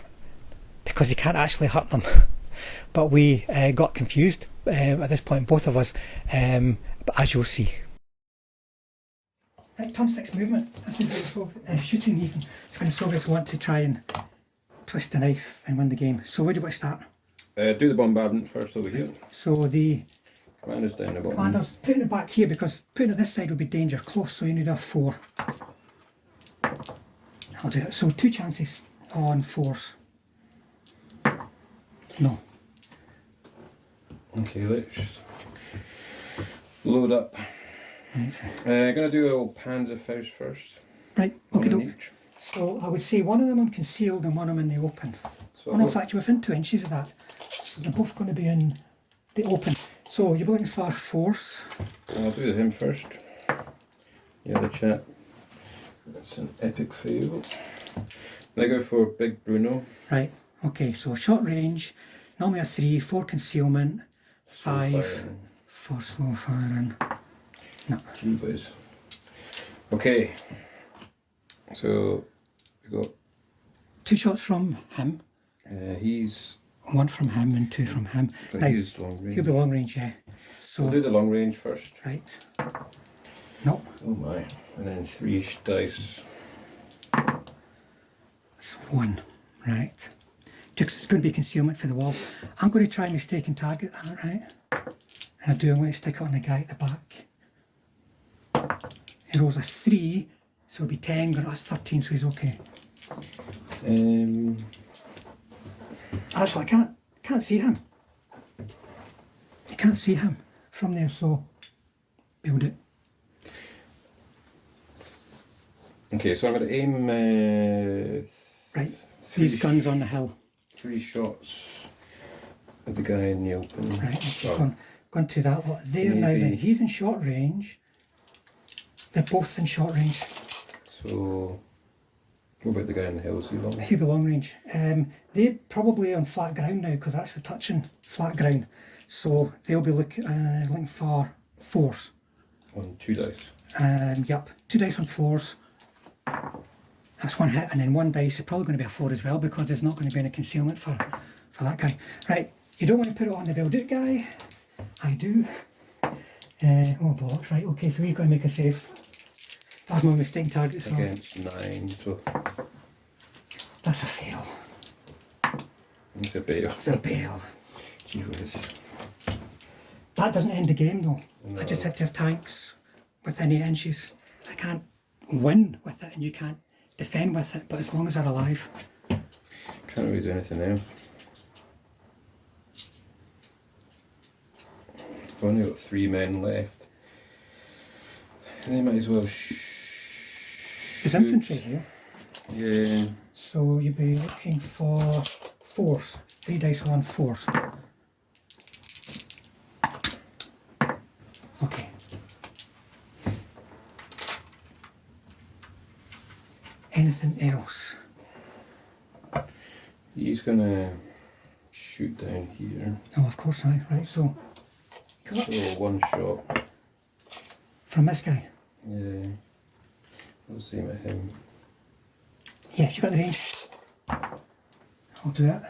because he can't actually hurt them. But we got confused at this point, both of us, but as you'll see. Right, turn 6 movement. This is shooting even. It's when the Soviets want to try and twist the knife and win the game. So where do you want to start? Do the bombardment first over here. So the Commander's down the bottom. commander's putting it back here because putting it this side would be danger close, so you need a 4. I'll do it. So 2 chances on 4s. No. Okay, let's load up. Right. I'm going to do a old Panzer Faust first. Right, One okay, in doke. each. So I would say one of them I'm concealed and one of them in the open. So Oh no, in fact you're within 2 inches of that. So they're both going to be in the open. So you're looking for 4s. I'll do him first. Yeah, the chap. That's an epic fail. I go for Big Bruno. Right, okay, so short range, normally a 3, 4 concealment, 5 firing. for slow firing. No. Jeebus. Okay. So we got 2 shots from him, he's 1 from him and 2 from him. but Now, he's long range. he'll be long range, yeah. So, We'll do the long range first. right. No, Oh my. And then 3 dice. it's 1, right. Just it's going to be concealment for the wall. I'm going to try mistake and target that, right? And I do, I'm going to stick it on the guy at the back. He rolls a 3, so it'll be 10, but that's 13, so he's okay. Actually, I can't see him. I can't see him from there, so build it. Okay, so I'm going to aim Right, 3 these guns on the hill. 3 shots at the guy in the open. Right, okay, Oh, gone to that lot there now. Maybe. Then he's in short range. They're both in short range. so what about the guy in the hill? Is he long? He'll be long range. They're probably on flat ground now because they're actually touching flat ground. So they'll be looking for 4s. On 2 dice. Yep, 2 dice on 4s. That's 1 hit, and then 1 dice is probably going to be a 4 as well because there's not going to be any concealment for that guy. Right, you don't want to put it on the Belduc guy. I do. Oh bollocks, right, okay, so he's going to make a save. That's my mistake target, so Against 9, so that's a fail. it's a bail. It's a bail. Gee whiz. That doesn't end the game though. No. I just have to have tanks within 8 inches. I can't win with it and you can't defend with it, but as long as they're alive. Can't really do anything else. I've only got 3 men left. And they might as well There's infantry here. Yeah. So you'd be looking for 4s. 3 dice on 4s. Okay. Anything else? He's gonna shoot down here. Oh, of course, I. Right, so come up So 1 shot. from this guy. Yeah. Let's aim at him. Yeah, you got the range. I'll do it.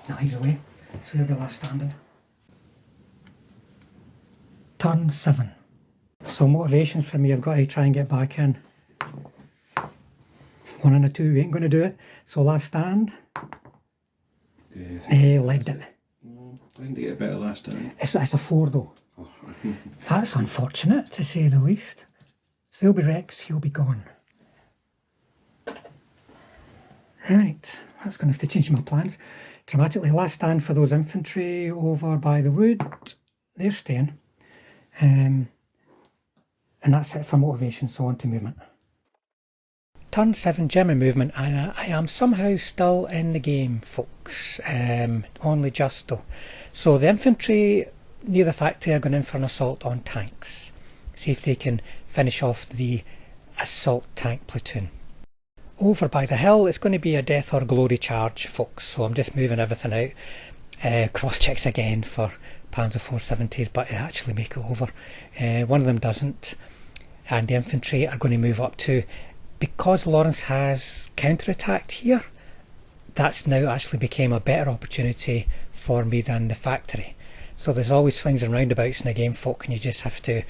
No, he's away. So he'll be last standing. Turn 7. So motivations for me, I've got to try and get back in. 1 and a 2, we ain't going to do it. So last stand, legged it. I think they get better last time. It's a 4 though. Oh. That's unfortunate to say the least. So he'll be Rex, he'll be gone. Right, that's going to have to change my plans dramatically. Last stand for those infantry over by the wood. They're staying. And that's it for motivation, so on to movement. Turn 7 German movement, and I am somehow still in the game, folks. Only just though. So the infantry near the factory are going in for an assault on tanks. See if they can finish off the assault tank platoon. over by the hill, it's going to be a death or glory charge, folks. So I'm just moving everything out. Cross checks again for Panzer 470s, but it actually make it over. One of them doesn't, and the infantry are going to move up too. Because Lawrence has counter-attacked here, that's now actually became a better opportunity for me than the factory. So there's always swings and roundabouts in the game, folk, and you just have to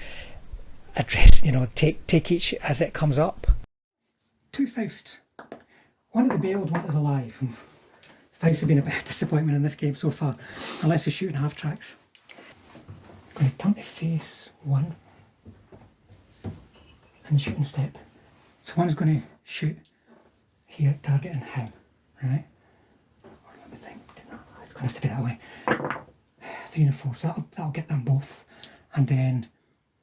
address, take each as it comes up. Two Faust. One at the bailed, one at the alive. Faust have been a bit of disappointment in this game so far, unless they're shooting half tracks. I'm going to turn to face one and shooting step. So one's going to shoot here, targeting him, right? Or let me think, it's going to have to be that way. 3 and 4, so that'll get them both. And then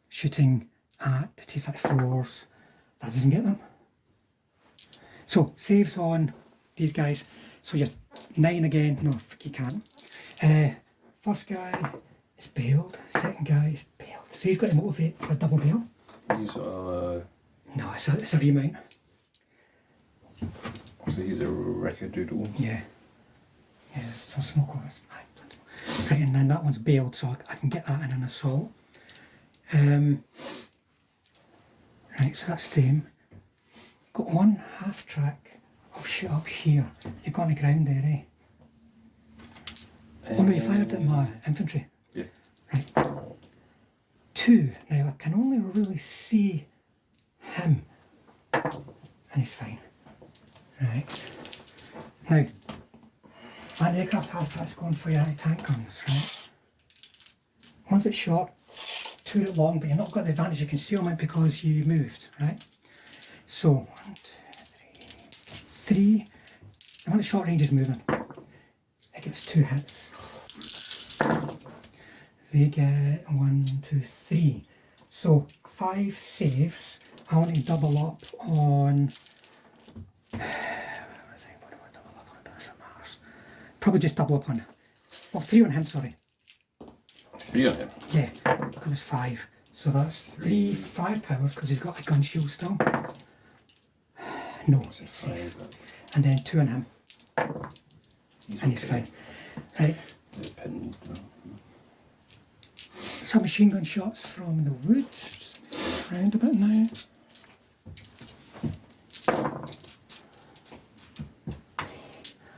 shooting at the T-34s, that doesn't get them. So saves on these guys. So you're 9 again. No, you can't. First guy is bailed. Second guy is bailed. So he's got to motivate for a double bail. He's no, it's a remount. So he's a wreck-a-doodle. Yeah. Yeah, some smoke on it. Right, and then that one's bailed, so I can get that in an assault. Right, so that's them. Got one half track. I'll shoot up here. You've got on the ground there, eh? Oh no, you fired at my infantry. Yeah. Right. 2. Now I can only really see him. And he's fine. Right. Now, anti-aircraft half track's going for your anti-tank guns, right? One's at short, 2 at long, but you've not got the advantage of concealment because you moved, right? So, 1, 2, 3. The one at short range is moving. It gets 2 hits. They get 1, 2, 3. So 5 saves. I want to double up on. Probably just double up on. Well, 3 on him, sorry. 3 on him? Yeah, because it's 5. So that's 3 5 powers because he's got a gun shield still. No, it's safe. And then 2 on him. And he's fine. Right. Some machine gun shots from the woods. Just round a bit now.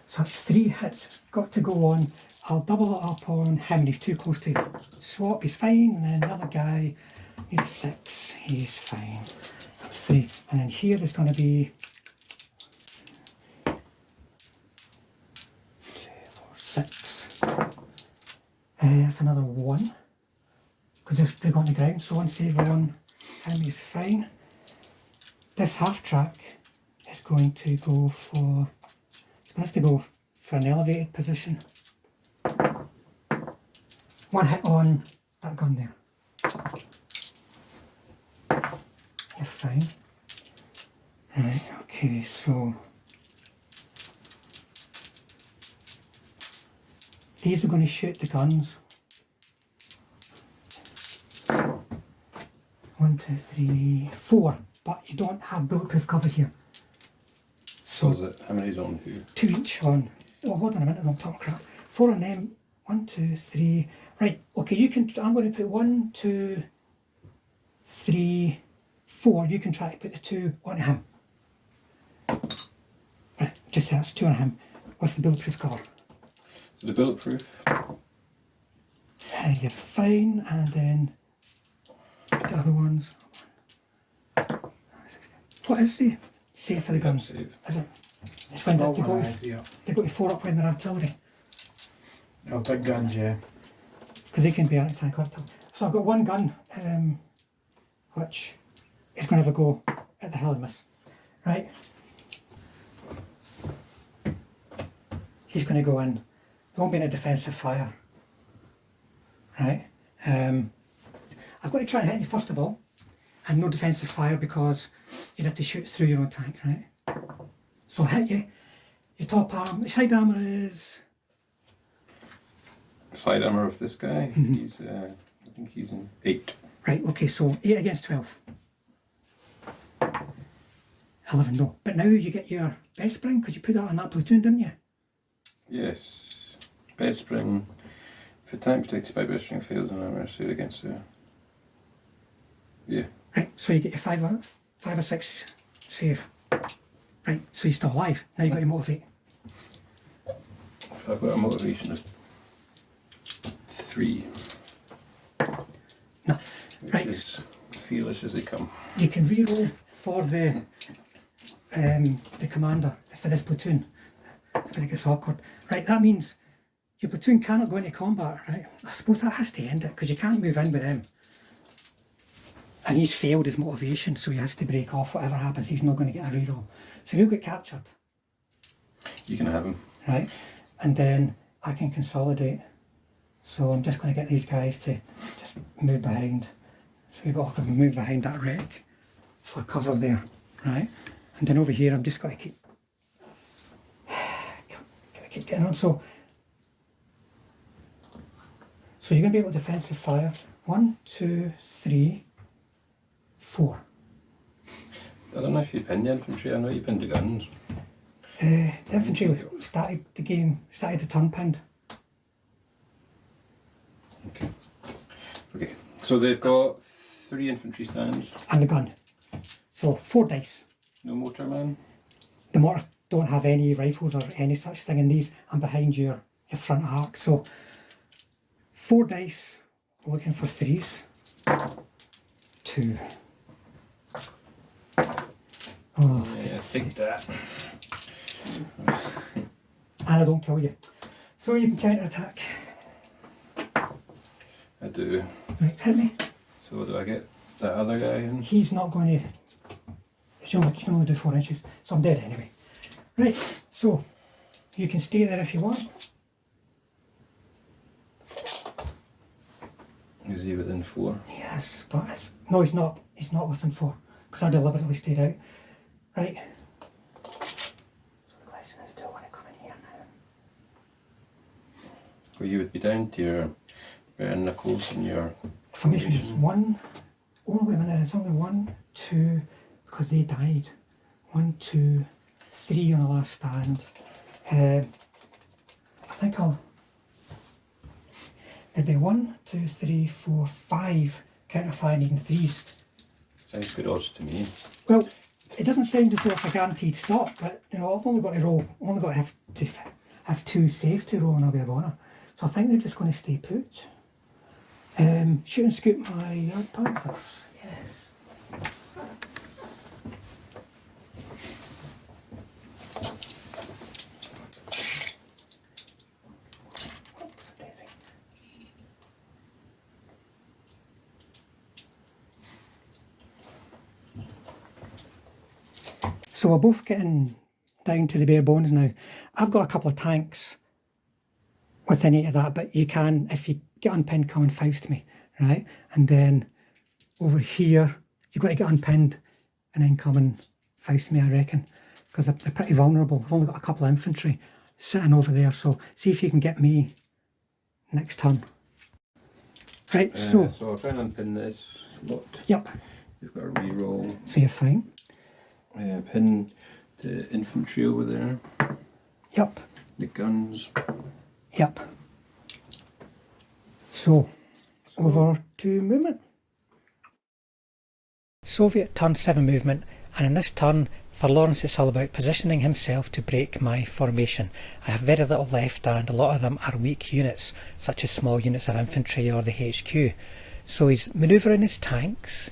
So that's 3 hits. Got to go on. I'll double it up on him. He's too close to swap. He's fine. And then the other guy needs 6. He's fine. That's 3. And then here there's going to be 2, 4, 6. That's another 1. Because they've got on the ground. So 1 save on him. He's fine. This half track is going to go for. It's going to have to go for an elevated position. 1 hit on that gun there. You're fine. Right, okay, so these are going to shoot the guns. 1, 2, 3, 4. But you don't have bulletproof cover here. So is it, how many's on who? 2 each on. Oh, hold on a minute, I'm talking crap. 4 on them. 1, 2, 3. Right, okay, you can. I'm going to put 1, 2, 3, 4. You can try to put the 2 on him. Right, just that's 2 on him with the bulletproof cover. So the bulletproof? You're fine, and then the other ones. What is the save for the guns? Save. Is it? It's when they go to 4 up when they're artillery. Oh, big guns, yeah. Because they can be anti-tank artillery. So I've got 1 gun, which is going to have a go at the hell and miss. Right? He's going to go in. There won't be any defensive fire. Right? I've got to try and hit you first of all. And no defensive fire because you'd have to shoot through your own tank, right? So I'll hit you. Your top arm, your side armour is... Side armour of this guy, he's, I think he's in 8. Right, okay, so 8 against 12. 11, no. But now you get your bed spring, because you put that on that platoon, didn't you? Yes. Bed spring. If a tank protected by bed spring fails an armor suit against the... Yeah. Right, so you get your 5 or 6 save. Right, so you're still alive. Now you've got your motivate. I've got a motivation of 3. No. Which Right. is fearless as they come. You can re-roll for the commander for this platoon. When it gets awkward. Right, that means your platoon cannot go into combat, right? I suppose that has to end it, because you can't move in with him. And he's failed his motivation, so he has to break off. Whatever happens, he's not going to get a reroll. So he'll get captured. You can have him. Right? And then I can consolidate. So I'm just going to get these guys to just move behind. So we've got to move behind that wreck for cover there. Right? And then over here, I'm just going to keep getting on. So you're going to be able to defensive fire. 1, 2, 3, 4. I don't know if you pinned the infantry. I know you pinned the guns. The infantry started the turn pinned. Okay. Okay. So they've got 3 infantry stands. And the gun. So 4 dice. No motorman. The mortars don't have any rifles or any such thing in these. I'm behind your front arc. So 4 dice. We're looking for 3s. 2. Oh, Yeah, take that. and I don't kill you. So you can counter attack. I do. Right, hit me. So do I get that other guy in? He's not going to. You can only do 4 inches. So I'm dead anyway. Right, so you can stay there if you want. Is he within 4? Yes, but no, he's not. He's not within 4 because I deliberately stayed out. Right. So the question is, do I want to come in here now? Well, you would be down to your bare knuckles and your Formation is 1. Oh, wait a minute. It's only 1, 2, because they died. 1, 2, 3 on the last stand. I think it'd be 1, 2, 3, 4, 5 counter fire needing 3s. Sounds good odds to me. Well, it doesn't sound as though it's a guaranteed stop, but you know, I've only got to roll, only got to have 2 saves to roll and I'll be of honour. So I think they're just going to stay put. Shoot and scoop my yard panthers. Yes. So we're both getting down to the bare bones now. I've got a couple of tanks within 8 of that, but you can, if you get unpinned, come and Faust me, right? And then over here, you've got to get unpinned and then come and Faust me, I reckon, because they're pretty vulnerable. I've only got a couple of infantry sitting over there, so see if you can get me next turn. Right, so I'll try and unpin this lot. Yep. You've got a reroll. So you're fine. Pin the infantry over there. Yep. The guns. Yep. So, over to movement. Soviet turn 7 movement, and in this turn, for Lawrence it's all about positioning himself to break my formation. I have very little left and a lot of them are weak units, such as small units of infantry or the HQ. So he's manoeuvring his tanks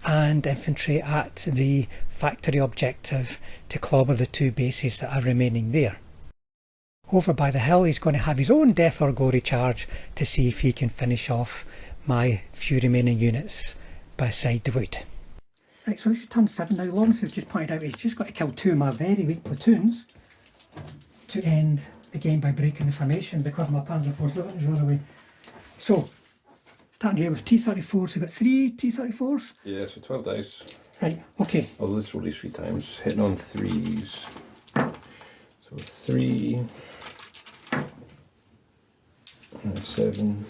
and infantry at the factory objective to clobber the 2 bases that are remaining there. Over by the hill he's going to have his own death or glory charge to see if he can finish off my few remaining units beside the wood. Right, so this is turn 7 now. Lawrence has just pointed out he's just got to kill 2 of my very weak platoons to end the game by breaking the formation because my Panzer force is run away. So, starting here with T-34, so we've got 3 T-34s. Yeah, so 12 dice. Right, okay. I'll let's roll these 3 times. Hitting on 3s. So 3. And 7.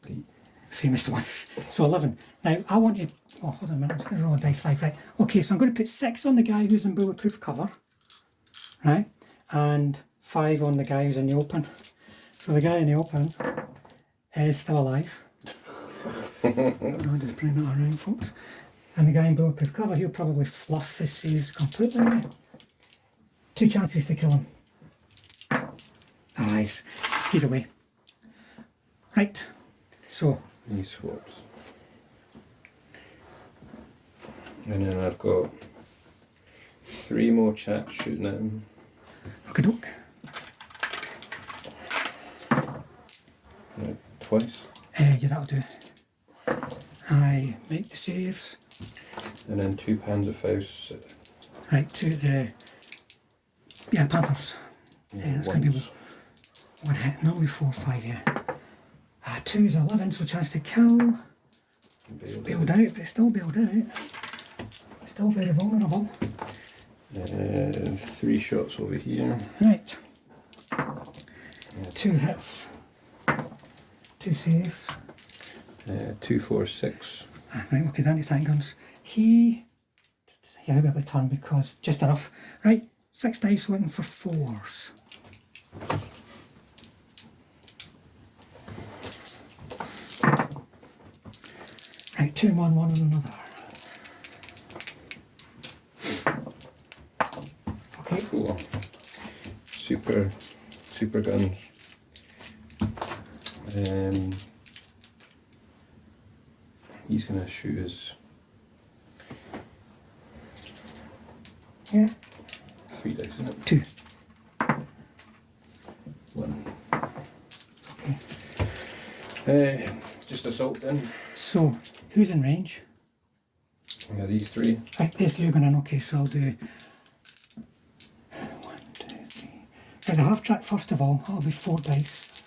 8. So you missed once. So 11. Now, I want you... Oh, hold on a minute. I'm just going to roll a dice 5. Right. Okay, so I'm going to put 6 on the guy who's in bulletproof cover. Right? And 5 on the guy who's in the open. So the guy in the open is still alive. I'll just bring that around, folks. And the guy in bulletproof cover, he'll probably fluff his saves completely. 2 chances to kill him. Ah, he's away. Right. So... He swaps. And then I've got 3 more chaps shooting at him. Okie doke. Twice. Yeah, that'll do. I make the saves. And then 2 pans of faust. Right, to the... Yeah, Panthers. Yeah, that's going to be one hit. Normally 4 or 5, yeah. 2 is 11, so chance to kill. It's bailed out, but it's still bailed out. Still very vulnerable. 3 shots over here. Right. 2 hits. 2 saves. 2, 4, 6. Right, okay, down to tank guns. He had a bit of a turn because just enough. Right, 6 dice looking for 4s. Right, 2 and 1, 1 and another. Okay. Cool. Super guns. He's gonna shoot his Yeah. 3 dice, isn't it? 2. 1. Okay. Just assault then. So, who's in range? Yeah, these 3. Right, these 3 are going in. Okay, so I'll do 1, 2, 3. Right, the half track first of all, that'll be 4 dice.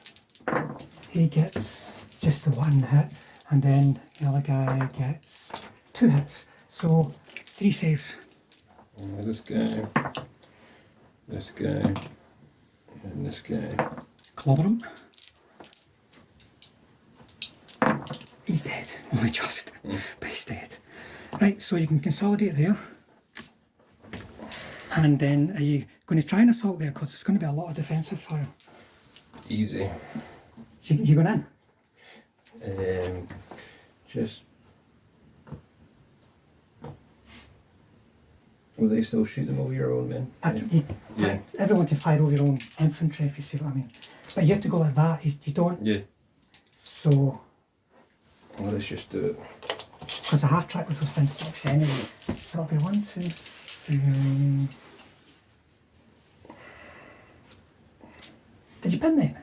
He gets just the 1 hit, and then the other guy gets 2 hits. So 3 saves. This guy, and this guy. Clobber him. He's dead. Only just, but he's dead. Right, so you can consolidate there. And then are you going to try and assault there? Because it's going to be a lot of defensive fire. Easy. You going in? Just. Will they still shoot them over your own men? Yeah. Everyone can fire over your own infantry, if you see what I mean. But you have to go like that. You don't. Yeah. So. Well, let's just do it. Because the half track was within 6 anyway. So it'll be 1, 2, 3. Did you pin them?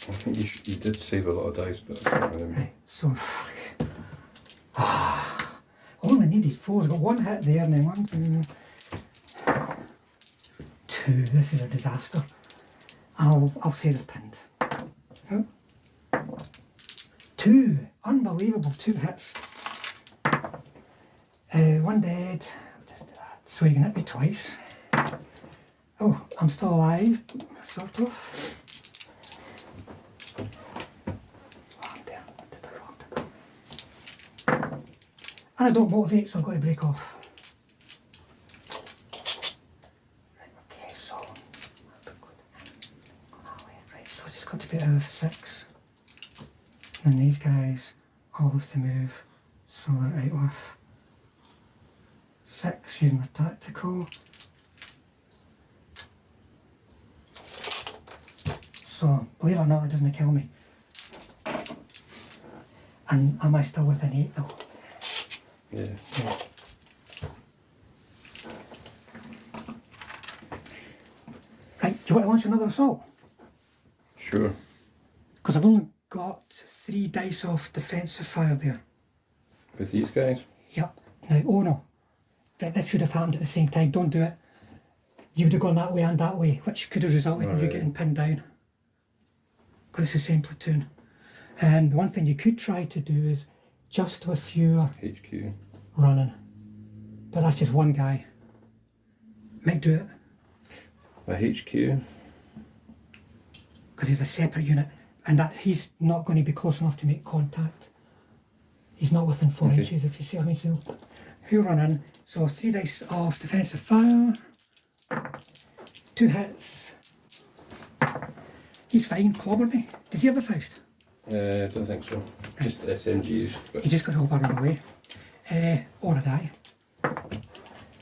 I think you did save a lot of dice, but I can't remember. Right, so. Only needed 4. I've got 1 hit there and then 1, 2. 2. This is a disaster. I'll say they're pinned. Oh. 2. Unbelievable. 2 hits. 1 dead. I'll just do that. So you can hit me twice. Oh, I'm still alive, sort of. Oh, damn, I did that wrong. And I don't motivate, so I've got to break off. Right, okay, so. Right, so I just got to be out of 6. And these guys all have to move, so they're out with 6 using the tactical. So, believe it or not, that doesn't kill me. And am I still within 8 though? Yeah. Yeah. Right, do you want to launch another assault? Sure. Because I've only got 3 dice off defensive fire there. With these guys? Yep. Now, oh no. Right, this should have happened at the same time. Don't do it. You would have gone that way and that way, which could have resulted in you getting pinned down. Because it's the same platoon. And the one thing you could try to do is just with fewer HQ. running. But that's just one guy. Might do it. A HQ. because he's a separate unit, and that he's not going to be close enough to make contact. He's not within 4 Okay. inches, if you see what I mean. So he'll run in. So 3 dice of defensive fire, 2 hits. He's fine, clobber me. Does he have a Faust? I don't think so. Just SMGs. But You just got to hope I run away. Or a die.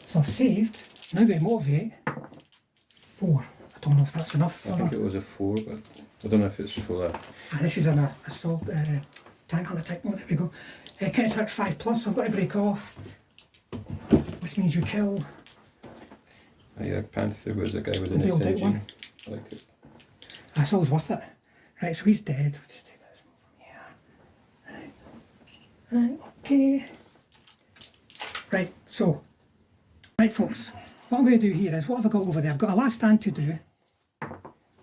So I've saved. Now got to motivate. 4. I don't know if that's enough. I think it was a 4, but I don't know if it's full of. This is an assault tank hunter type mode. There we go. Counter attack 5+, so I've got to break off. Which means you kill. Yeah, Panther was a guy with an The old one. SMG. I like it. That's always worth it. Right, so he's dead. We'll just take this one from here. Right, okay. Right, so, right folks, what I'm going to do here is, what have I got over there? I've got a last stand to do,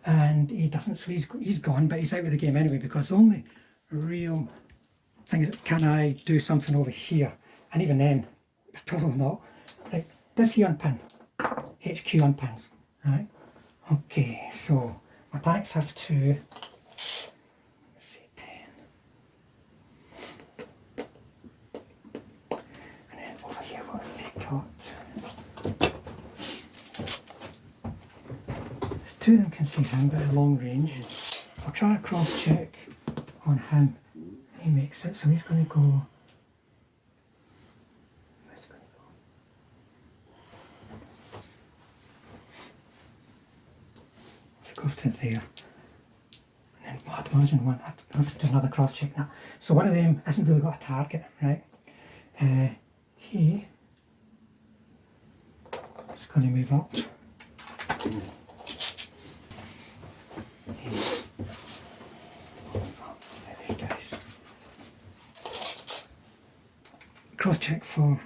and he doesn't, so he's gone, but he's out of the game anyway, because the only real thing is, can I do something over here? And even then, probably not. Right, this here unpin, HQ unpins, right? Okay, so my tanks have to, let's see, 10. And then over here, what have they got? There's 2 of them can see him, but at long range. I'll try a cross check on him. He makes it, so he's going to go. Where's he going to go? If it goes to there, and then well, I'd imagine one. I'd have to do another cross check now. So one of them hasn't really got a target, right? He is going to move up. Cross check for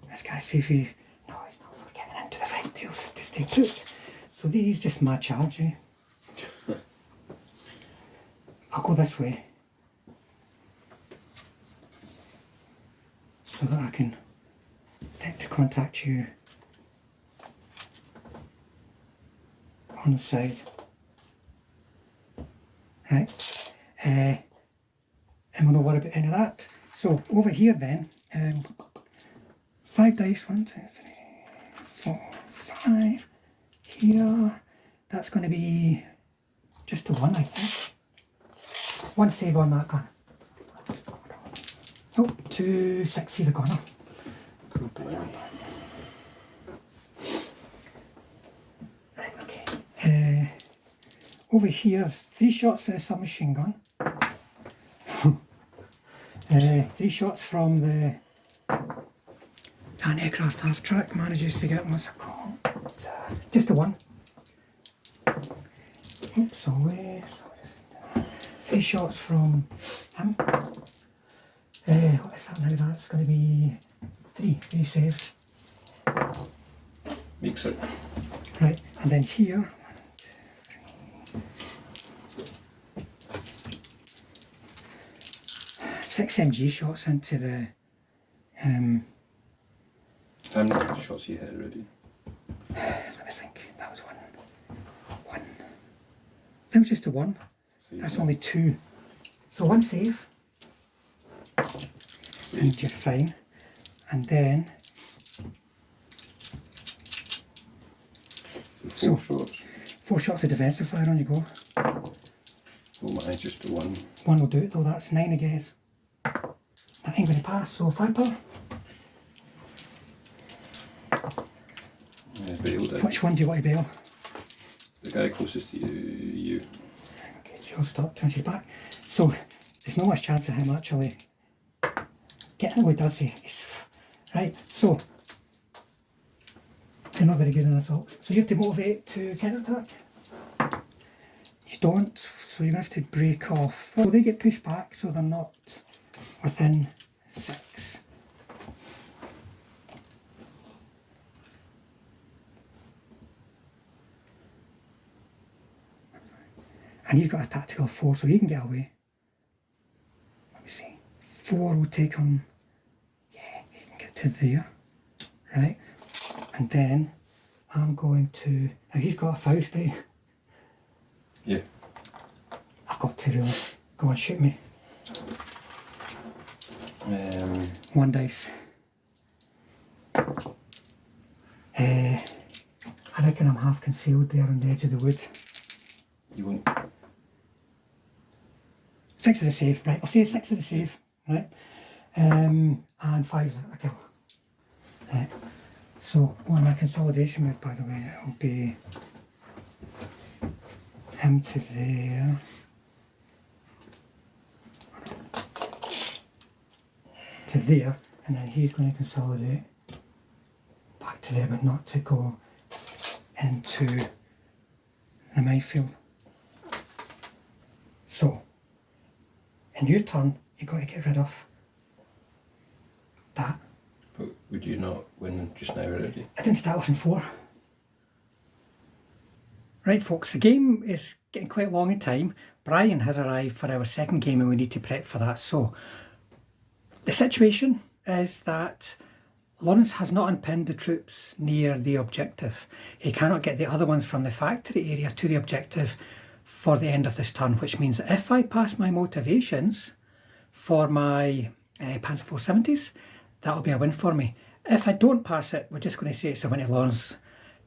this guy, see if he. No, he's not for getting into the fight. He'll to stay put. So these just my charge, eh? I'll go this way so that I can attempt to contact you on the side. Right? And we'll not worry about any of that. So over here then, 5 dice, 1, 2, 3, 4, 5. Here, that's going to be just a 1, I think. 1 save on that gun. Oh, 2, 6, he's a gunner. Right, okay. Over here, 3 shots for the submachine gun. 3 shots from the anti-aircraft half-track manages to get, what's it called? Just a 1. Oops, away. 3 shots from him. What is that now? That's going to be 3 saves. Makes it. Right, and then here, 1, 2, 3. 6 MG shots into the. How many shots you hit already? Let me think. That was 1. That was just a 1. So you That's got only 2. So 1 save. And you're fine. And then. so 4 shots. 4 shots of defensive fire on you go. Oh my, just a 1. 1 will do it though, that's 9 again. That ain't going to pass, so firepower. Yeah, bailed it. Which one do you want to bail? The guy closest to you. Okay, she'll stop till she's back. So, there's no much chance of him actually getting away, does he? Right, so, you're not very good in assault. So you have to motivate to counter-attack. You don't, so you have to break off. Well, they get pushed back, so they're not within 6. And he's got a tactical 4, so he can get away. Let me see. 4 will take him. Yeah, he can get to there. Right? And then I'm going to. Now he's got a Faust, eh? Yeah. I've got to really go and shoot me. One dice. I reckon I'm half concealed there on the edge of the wood. You won't. 6 is a save, right? I'll say 6 is a save, right? And 5 is a kill. So on my consolidation move, by the way, it'll be him to there. To there, and then he's going to consolidate back to there, but not to go into the minefield. So, in your turn, you've got to get rid of that. But would you not win just now already? I didn't start off in 4. Right folks, the game is getting quite long in time. Brian has arrived for our second game and we need to prep for that. So, the situation is that Lawrence has not unpinned the troops near the objective. He cannot get the other ones from the factory area to the objective for the end of this turn, which means that if I pass my motivations for my Panzer 470s, that'll be a win for me. If I don't pass it, we're just going to say it's a win to Lawrence,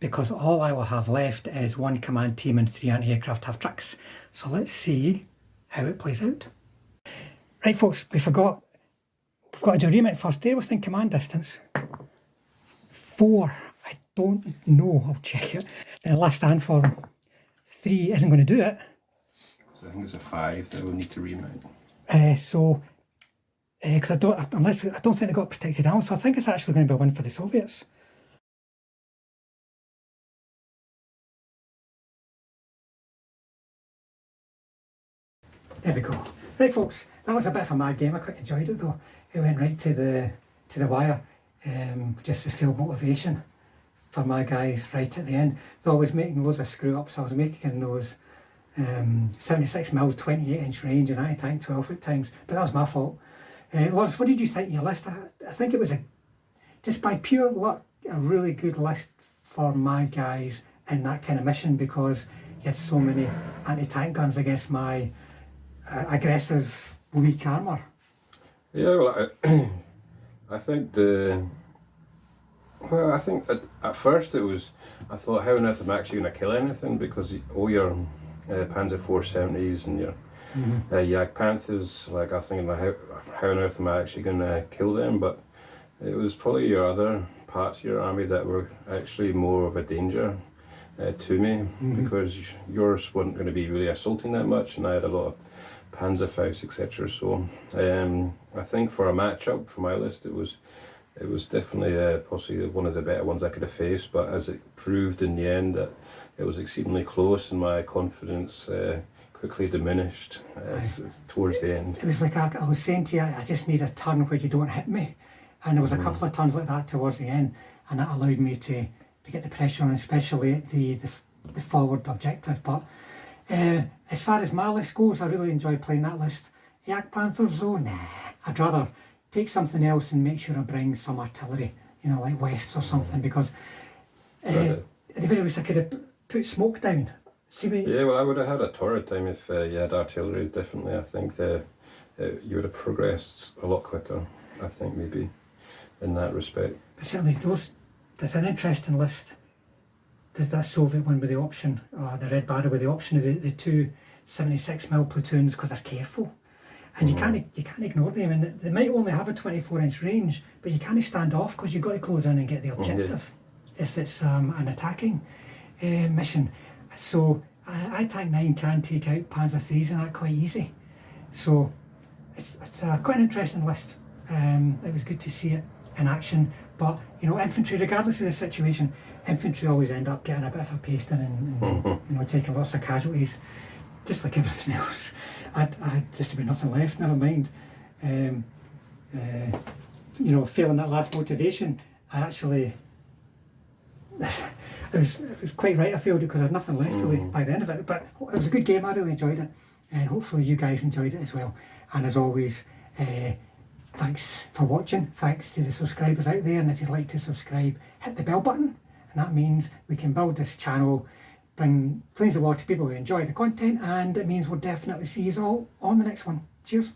because all I will have left is 1 command team and 3 anti-aircraft half-tracks. So let's see how it plays out. Right folks, we've got to do a remit first. They're within command distance. 4, I don't know, I'll check it. Then last stand for them. 3 isn't going to do it. So I think it's a 5 that we'll need to remount. Because I don't think they got protected arms, so I think it's actually going to be a win for the Soviets. There we go. Right folks, that was a bit of a mad game. I quite enjoyed it though. It went right to the wire. Just to feel motivation for my guys right at the end. Though I was making loads of screw ups. I was making those 76mm 28-inch range and anti-tank 12 at times, but that was my fault. Lawrence, what did you think of your list? I think it was just by pure luck, a really good list for my guys in that kind of mission, because you had so many anti-tank guns against my aggressive weak armour. Yeah, well, I think at first it was, I thought, how on earth am I actually going to kill anything, because all your Panzer 470s and your Jag Panthers, like I was thinking, how on earth am I actually going to kill them? But it was probably your other parts of your army that were actually more of a danger to me, because yours weren't going to be really assaulting that much, and I had a lot of Panzerfaust, etc. So I think for a matchup for my list, it was definitely possibly one of the better ones I could have faced. But as it proved in the end, that it was exceedingly close, and my confidence quickly diminished towards the end. It was like I was saying to you, I just need a turn where you don't hit me, and there was a couple of turns like that towards the end, and that allowed me to get the pressure on, especially at the forward objective. But as far as my list goes, I really enjoyed playing that list. Yak Panthers though, nah. I'd rather take something else and make sure I bring some artillery, like Wesps or something, because at the very least I could have put smoke down. Yeah, well, I would have had a torrid time if you had artillery, definitely. I think you would have progressed a lot quicker, I think, maybe, in that respect. But certainly there's an interesting list. There's that Soviet one with the option, the Red Banner with the option of the 2 76mm platoons, because they're careful. And you can't ignore them, and they might only have a 24-inch range, but you can't stand off, because you've got to close in and get the objective if it's an attacking mission. So I-Tank 9 can take out Panzer 3s and that quite easy. So it's quite an interesting list. It was good to see it in action. But infantry, regardless of the situation, infantry always end up getting a bit of a pasting and taking lots of casualties, just like everything else. I just about nothing left. Never mind. Failing that last motivation, I actually. It was quite right. I failed it because I had nothing left really by the end of it. But it was a good game. I really enjoyed it, and hopefully you guys enjoyed it as well. And as always, thanks for watching. Thanks to the subscribers out there. And if you'd like to subscribe, hit the bell button, and that means we can build this channel bring Flames of War to people who enjoy the content, and it means we'll definitely see you all on the next one. Cheers.